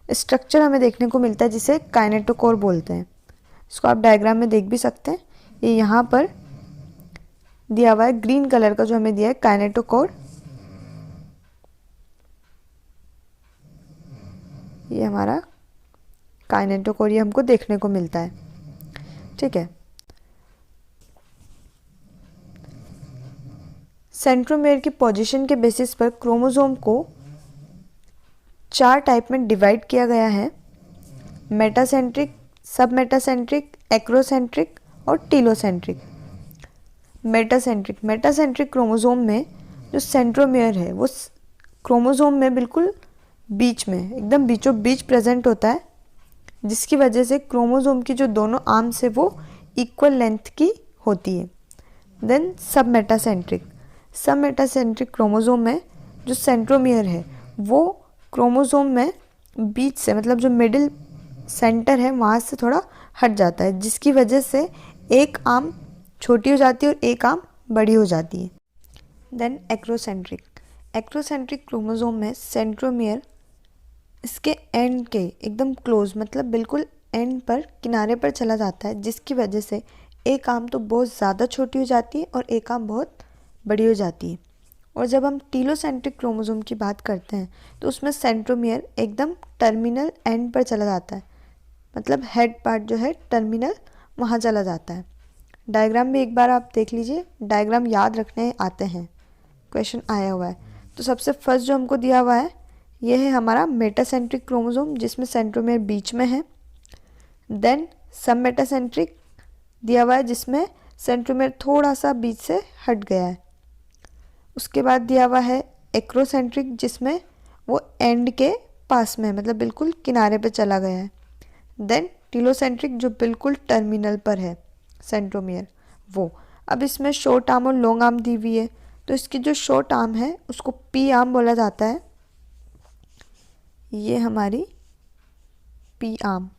स्ट्रक्चर हमें देखने को मिलता है जिसे काइनेटोकोर बोलते हैं। इसको आप डायग्राम में देख भी सकते हैं, ये यहाँ पर दिया हुआ है ग्रीन कलर का जो हमें दिया है काइनेटोकोर। ये हमारा काइनेटोकोर ये हमको देखने को मिलता है, ठीक है। सेंट्रोमियर की पोजीशन के बेसिस पर क्रोमोसोम को 4 टाइप में डिवाइड किया गया है, मेटासेंट्रिक, सब मेटासेंट्रिक, एक्रोसेंट्रिक और टीलोसेंट्रिक। मेटासेंट्रिक क्रोमोसोम में जो सेंट्रोमियर है वो क्रोमोसोम में बिल्कुल बीच में, एकदम बीचों बीच प्रेजेंट होता है, जिसकी वजह से क्रोमोसोम की जो दोनों आर्म्स है वो इक्वल लेंथ की होती है। देन सब मेटासेंट्रिक क्रोमोसोम में जो सेंट्रोमियर है वो क्रोमोसोम में बीच से, मतलब जो मिडिल सेंटर है वहाँ से थोड़ा हट जाता है, जिसकी वजह से एक आर्म छोटी हो जाती है और एक आर्म बड़ी हो जाती है। देन एक्रोसेंट्रिक क्रोमोसोम में सेंट्रोमियर इसके एंड के एकदम क्लोज, मतलब बिल्कुल एंड पर, किनारे पर चला जाता है, जिसकी वजह से एक आर्म तो बहुत ज़्यादा छोटी हो जाती है और एक आर्म बहुत बड़ी हो जाती है। और जब हम टीलोसेंट्रिक क्रोमोसोम की बात करते हैं तो उसमें सेंट्रोमियर एकदम टर्मिनल एंड पर चला जाता है, मतलब हेड पार्ट जो है टर्मिनल वहाँ चला जाता है। डायग्राम भी एक बार आप देख लीजिए, डायग्राम याद रखने आते हैं, क्वेश्चन आया हुआ है। तो सबसे फर्स्ट जो हमको दिया हुआ है ये है हमारा मेटासेंट्रिक क्रोमोसोम, जिसमें सेंट्रोमियर बीच में है। देन सब मेटासेंट्रिक दिया हुआ है, जिसमें सेंट्रोमियर थोड़ा सा बीच से हट गया है। उसके बाद दिया हुआ है एक्रोसेंट्रिक, जिसमें वो एंड के पास में है, मतलब बिल्कुल किनारे पे चला गया है। देन टीलोसेंट्रिक, जो बिल्कुल टर्मिनल पर है सेंट्रोमियर वो। अब इसमें शॉर्ट आर्म और लॉन्ग आर्म दी हुई है, तो इसकी जो शॉर्ट आर्म है उसको पी आर्म बोला जाता है। ये हमारी पी आर्म।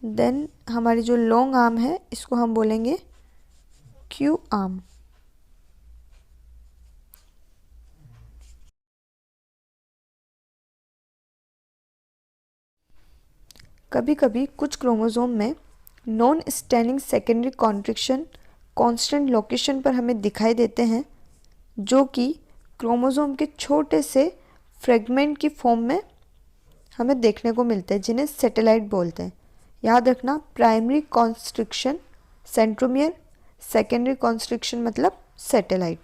देन हमारी जो लॉन्ग आर्म है इसको हम बोलेंगे क्यू आर्म। कभी कभी कुछ क्रोमोसोम में non staining secondary constriction constant location पर हमें दिखाई देते हैं, जो कि क्रोमोसोम के छोटे से फ्रेगमेंट की फॉर्म में हमें देखने को मिलते हैं, जिन्हें सैटेलाइट बोलते हैं। याद रखना, primary constriction centromere, secondary constriction मतलब सैटेलाइट।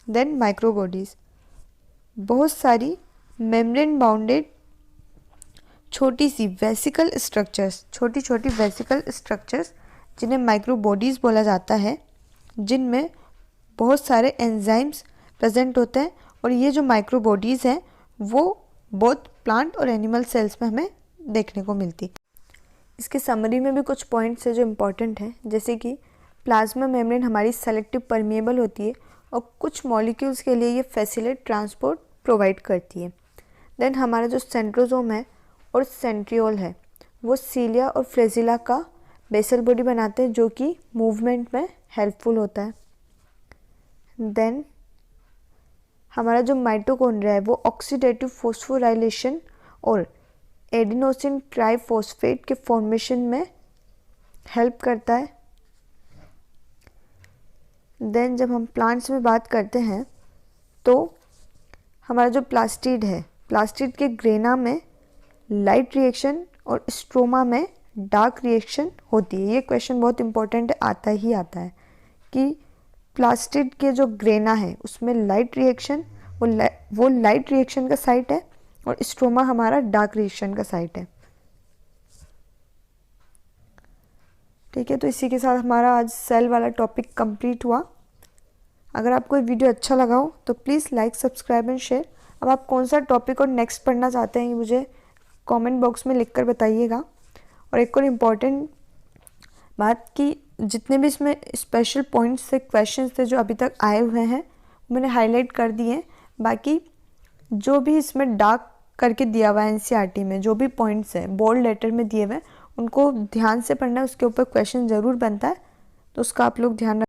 देन माइक्रोबॉडीज, बहुत सारी मेम्ब्रेन बाउंडेड छोटी सी वेसिकल स्ट्रक्चर्स, छोटी छोटी वेसिकल स्ट्रक्चर्स जिन्हें माइक्रोबॉडीज बोला जाता है, जिनमें बहुत सारे एंजाइम्स प्रेजेंट होते हैं। और ये जो माइक्रोबॉडीज़ हैं वो बहुत प्लांट और एनिमल सेल्स में हमें देखने को मिलती। इसके समरी में भी कुछ पॉइंट्स हैं जो इम्पॉर्टेंट हैं, जैसे कि प्लाज्मा मेम्ब्रेन हमारी सेलेक्टिव परमिएबल होती है और कुछ मॉलिक्यूल्स के लिए ये फैसिलिटेट ट्रांसपोर्ट प्रोवाइड करती है। देन हमारा जो सेंट्रोसोम है और सेंट्रियोल है वो सीलिया और फ्लेजिला का बेसल बॉडी बनाते हैं, जो कि मूवमेंट में हेल्पफुल होता है। देन हमारा जो माइटोकॉन्ड्रिया है वो ऑक्सीडेटिव फॉस्फोराइलेशन और एडिनोसिन ट्राइफॉस्फेट के फॉर्मेशन में हेल्प करता है। देन जब हम प्लांट्स में बात करते हैं तो हमारा जो प्लास्टिड है, प्लास्टिड के ग्रेना में लाइट रिएक्शन और स्ट्रोमा में डार्क रिएक्शन होती है। ये क्वेश्चन बहुत इंपॉर्टेंट है, आता ही आता है कि प्लास्टिड के जो ग्रेना है उसमें लाइट रिएक्शन, वो लाइट रिएक्शन का साइट है और स्ट्रोमा हमारा डार्क रिएक्शन का साइट है। ठीक है, तो इसी के साथ हमारा आज सेल वाला टॉपिक कंप्लीट हुआ। अगर आपको ये वीडियो अच्छा लगा हो तो please like, subscribe and share. अब आप कौन सा टॉपिक और नेक्स्ट पढ़ना चाहते हैं ये मुझे कमेंट बॉक्स में लिखकर बताइएगा। और एक और इम्पॉर्टेंट बात कि जितने भी इसमें स्पेशल पॉइंट्स थे, क्वेश्चंस थे जो अभी तक आए हुए हैं, मैंने हाईलाइट कर दिए हैं। बाकी जो भी इसमें डार्क करके दिया हुआ है एनसीईआरटी में, जो भी पॉइंट्स हैं बोल्ड लेटर में दिए हुए हैं, उनको ध्यान से पढ़ना है, उसके ऊपर क्वेश्चन ज़रूर बनता है, तो उसका आप लोग ध्यान